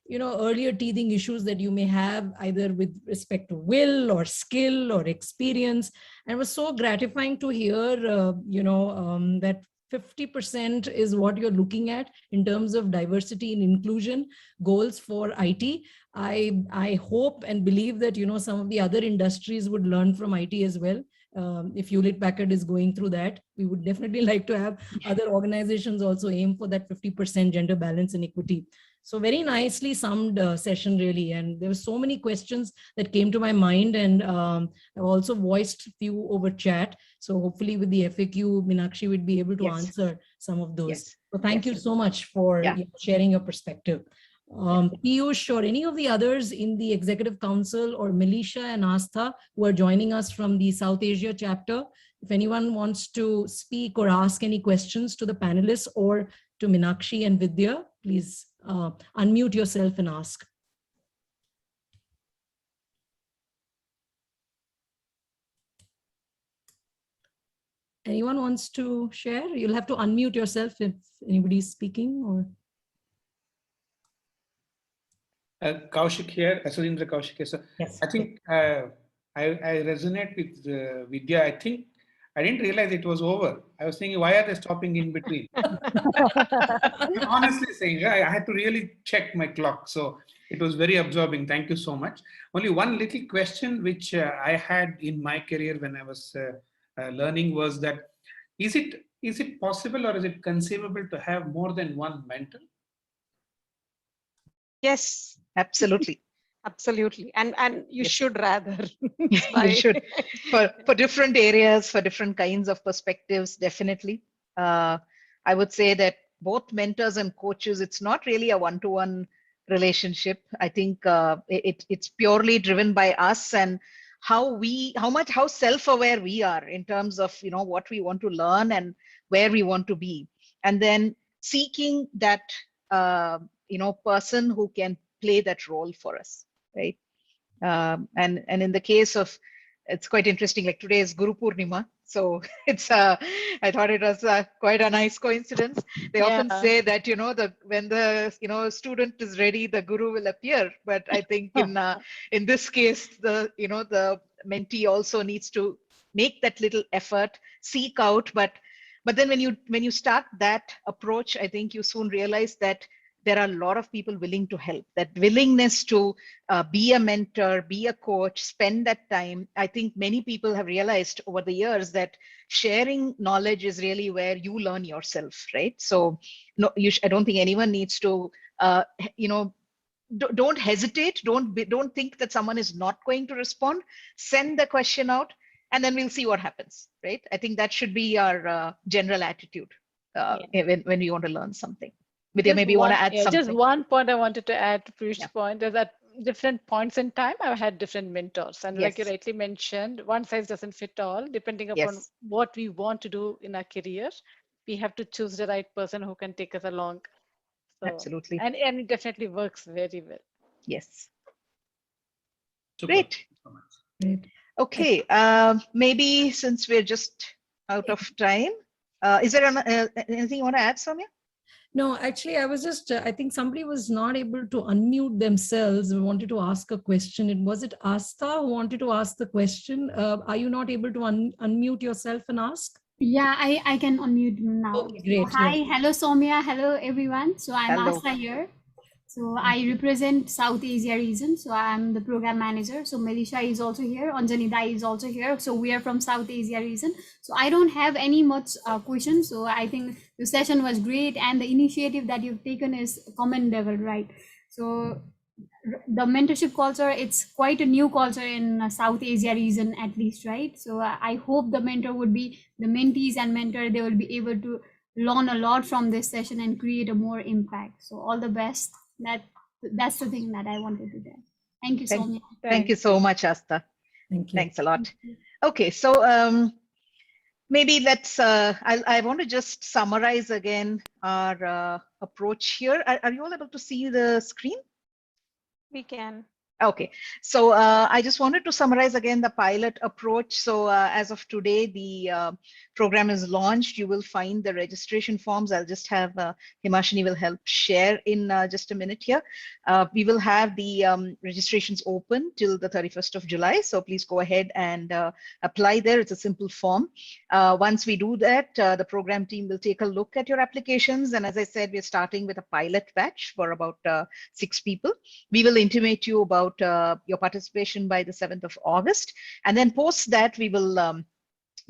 earlier teething issues that you may have, either with respect to will or skill or experience. And it was so gratifying to hear that 50% is what you're looking at in terms of diversity and inclusion goals for IT. I hope and believe that some of the other industries would learn from IT as well. If Hewlett Packard is going through that, we would definitely like to have other organizations also aim for that 50% gender balance and equity. So very nicely summed session, really. And there were so many questions that came to my mind, and I've also voiced a few over chat. So hopefully with the FAQ, Meenakshi would be able to answer some of those.
Yes.
So thank you so much for sharing your perspective. Piyush or any of the others in the Executive Council, or Melisha and Astha, who are joining us from the South Asia chapter, if anyone wants to speak or ask any questions to the panelists or to Meenakshi and Vidya, please unmute yourself and ask. Anyone wants to share? You'll have to unmute yourself if anybody's speaking. Or
Kaushik here, Asudindra Kaushik here. So
yes.
I think I resonate with Vidya. I think I didn't realize it was over. I was thinking, why are they stopping in between? Honestly saying, I had to really check my clock. So it was very absorbing. Thank you so much. Only one little question which I had in my career when I was learning was that, is it possible or is it conceivable to have more than one mentor?
Yes,
absolutely.
Absolutely. And you should rather.
You should. For different areas, for different kinds of perspectives, definitely. I would say that both mentors and coaches, it's not really a one-to-one relationship. I think it's purely driven by us and how self-aware we are in terms of what we want to learn and where we want to be, and then seeking that person who can play that role for us, right? And in the case of, it's quite interesting, like today is Guru Purnima, so it's I thought it was quite a nice coincidence. They often say that when the student is ready, the guru will appear, but I think in this case the the mentee also needs to make that little effort, seek out, but then when you start that approach, I think you soon realize that there are a lot of people willing to help. That willingness to be a mentor, be a coach, spend that time. I think many people have realized over the years that sharing knowledge is really where you learn yourself, right? So no, I don't think anyone needs to, don't hesitate. Don't think that someone is not going to respond. Send the question out, and then we'll see what happens, right? I think that should be our general attitude when we want to learn something. Vidya, maybe you want to add something.
Just one point I wanted to add to Piyush's point is that different points in time, I've had different mentors. And like you rightly mentioned, one size doesn't fit all. Depending upon what we want to do in our career, we have to choose the right person who can take us along. So,
absolutely.
And it definitely works very well.
Yes.
Super.
Great. Okay. Maybe since we're just out of time, is there anything you want to add, Soumya?
No, actually, I was just, I think somebody was not able to unmute themselves. We wanted to ask a question. Was it Astha who wanted to ask the question? Are you not able to unmute yourself and ask?
Yeah, I can unmute now.
Okay, great.
Hi, hello Soumya, hello everyone. So I'm Astha here. So I represent South Asia region. So I'm the program manager. So Melisha is also here. Anjanida is also here. So we are from South Asia region. So I don't have any much questions. So I think the session was great and the initiative that you've taken is commendable, right? So the mentorship culture, it's quite a new culture in South Asia region at least, right? So I hope the mentor would be, the mentees and mentor, they will be able to learn a lot from this session and create a more impact. So all the best. That's the thing that I wanted to do. Thank you so much.
Thank you so much, Asta.
Thank you.
Thanks a lot. Okay, so maybe let's, I want to just summarize again our approach here. Are you all able to see the screen?
We can.
Okay, so I just wanted to summarize again the pilot approach. So as of today, the program is launched. You will find the registration forms. I'll just have Himashini will help share in just a minute here. We will have the registrations open till the 31st of July. So please go ahead and apply there. It's a simple form. Once we do that, the program team will take a look at your applications. And as I said, we're starting with a pilot batch for about 6 people. We will intimate you about your participation by the 7th of August. And then post that, we will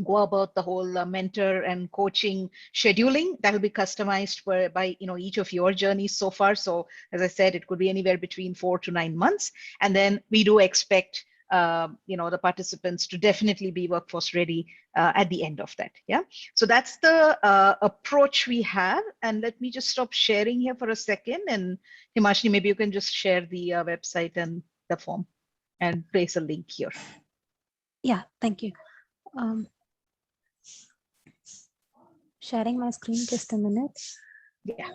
go about the whole mentor and coaching scheduling that will be customized by each of your journeys so far. So as I said, it could be anywhere between 4 to 9 months. And then we do expect the participants to definitely be workforce ready at the end of that. Yeah. So that's the approach we have. And let me just stop sharing here for a second. And Himashini, maybe you can just share the website and the form and place a link here.
Yeah, thank you. Sharing my screen, just a minute.
Yeah.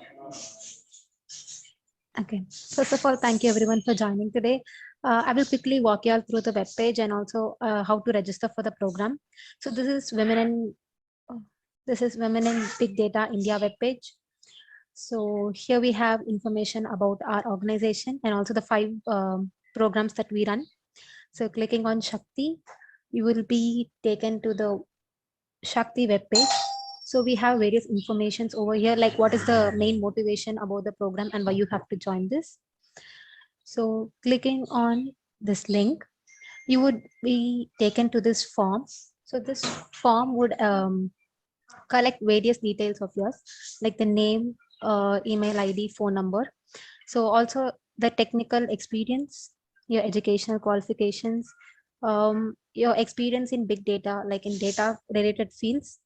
Okay. First of all, thank you everyone for joining today. I will quickly walk you all through the webpage and also how to register for the program. So this is Women in Big Data India webpage. So here we have information about our organization and also the 5 programs that we run. So clicking on Shakti, you will be taken to the Shakti webpage. So we have various informations over here, like what is the main motivation about the program and why you have to join this. So clicking on this link, you would be taken to this form. So this form would collect various details of yours, like the name, email ID, phone number. So also the technical experience, your educational qualifications, your experience in big data, like in data related fields,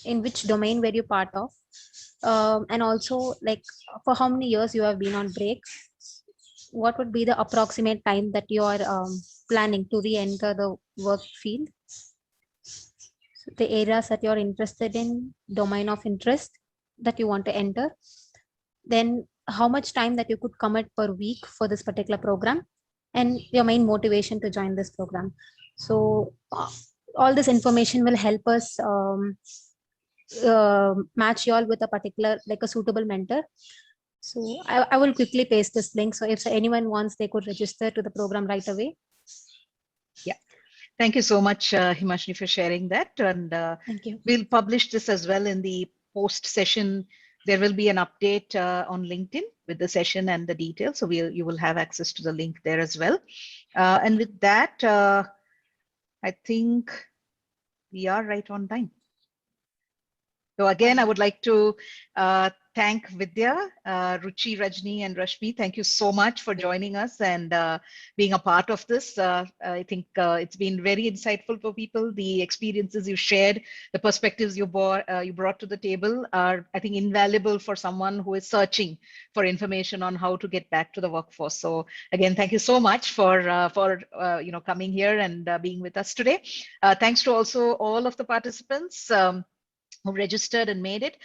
in which domain were you part of, and also like for how many years you have been on break, what would be the approximate time that you are planning to re-enter the work field, so the areas that you're interested in, domain of interest that you want to enter, then how much time that you could commit per week for this particular program, and your main motivation to join this program. So all this information will help us match you all with a particular, like a suitable mentor. So I will quickly paste this link. So if anyone wants, they could register to the program right away.
Yeah. Thank you so much, Himashini, for sharing that. And
thank you.
We'll publish this as well in the post session. There will be an update on LinkedIn with the session and the details. So you will have access to the link there as well. And with that, I think we are right on time. So again, I would like to thank Vidya, Ruchi, Rajni, and Rashmi. Thank you so much for joining us and being a part of this. I think it's been very insightful for people. The experiences you shared, the perspectives you brought to the table are, I think, invaluable for someone who is searching for information on how to get back to the workforce. So again, thank you so much for coming here and being with us today. Thanks to also all of the participants who registered and made it.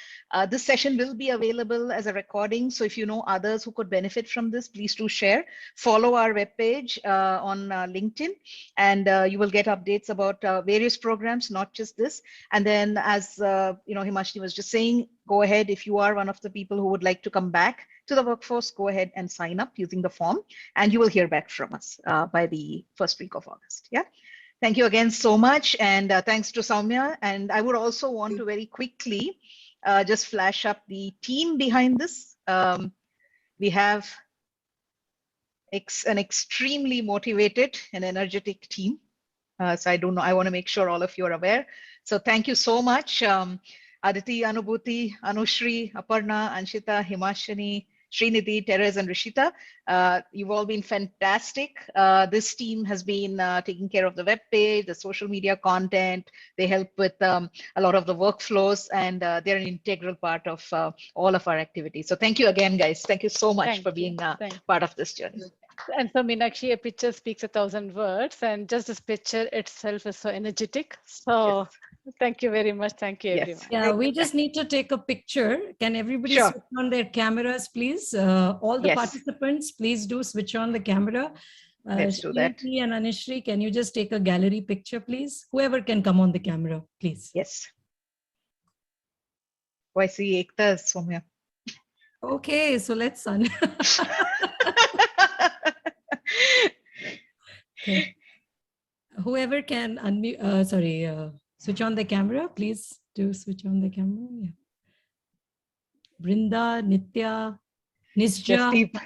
This session will be available as a recording. So if you know others who could benefit from this, please do share. Follow our webpage on LinkedIn, and you will get updates about various programs, not just this. And then as Himashini was just saying, go ahead, if you are one of the people who would like to come back to the workforce, go ahead and sign up using the form, and you will hear back from us by the first week of August. Yeah. Thank you again so much, and thanks to Soumya. And I would also want to very quickly just flash up the team behind this. We have an extremely motivated and energetic team. So I don't know, I want to make sure all of you are aware. So thank you so much. Aditi, Anubhuti, Anushri, Aparna, Anshita, Himashini, Srinidhi, Terez, and Rishita. You've all been fantastic. This team has been taking care of the web page, the social media content. They help with a lot of the workflows, and they're an integral part of all of our activities. So thank you again, guys. Thank you so much for being part of this journey.
And so Meenakshi, a picture speaks 1,000 words, and just this picture itself is so energetic. So thank you very much. Thank you, everyone.
Yeah, we just need to take a picture. Can everybody switch on their cameras, please? All the participants, please do switch on the camera.
Let's do that.
Shri and Anishri, can you just take a gallery picture, please? Whoever can come on the camera, please.
Yes. Oh, I see Ekta, Soumya.
Okay, so let's okay. Whoever can unmute, switch on the camera, please do switch on the camera. Yeah. Brinda, Nitya, Nisja.
Jasdeep.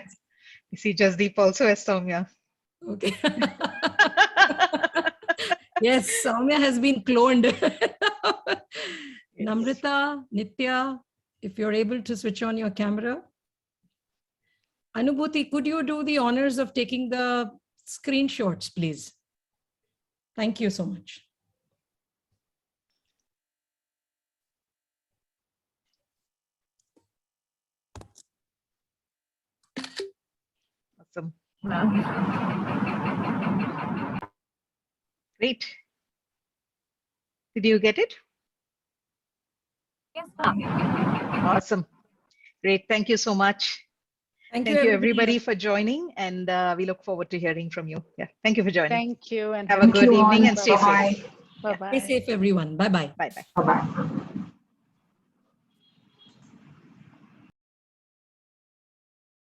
You see Jasdeep also as Soumya.
Okay. Yes, Soumya has been cloned. Namrita, Nitya, if you're able to switch on your camera. Anubhuti, could you do the honors of taking the screenshots, please? Thank you so much.
Awesome. Great. Did you get it?
Yes.
Awesome. Great. Thank you so much. Thank you everybody for joining, and we look forward to hearing from you. Yeah. Thank you for joining.
Thank you, and
have a good evening and stay safe.
Bye-bye.
Stay safe, everyone. Bye-bye.
Bye-bye.
Bye-bye.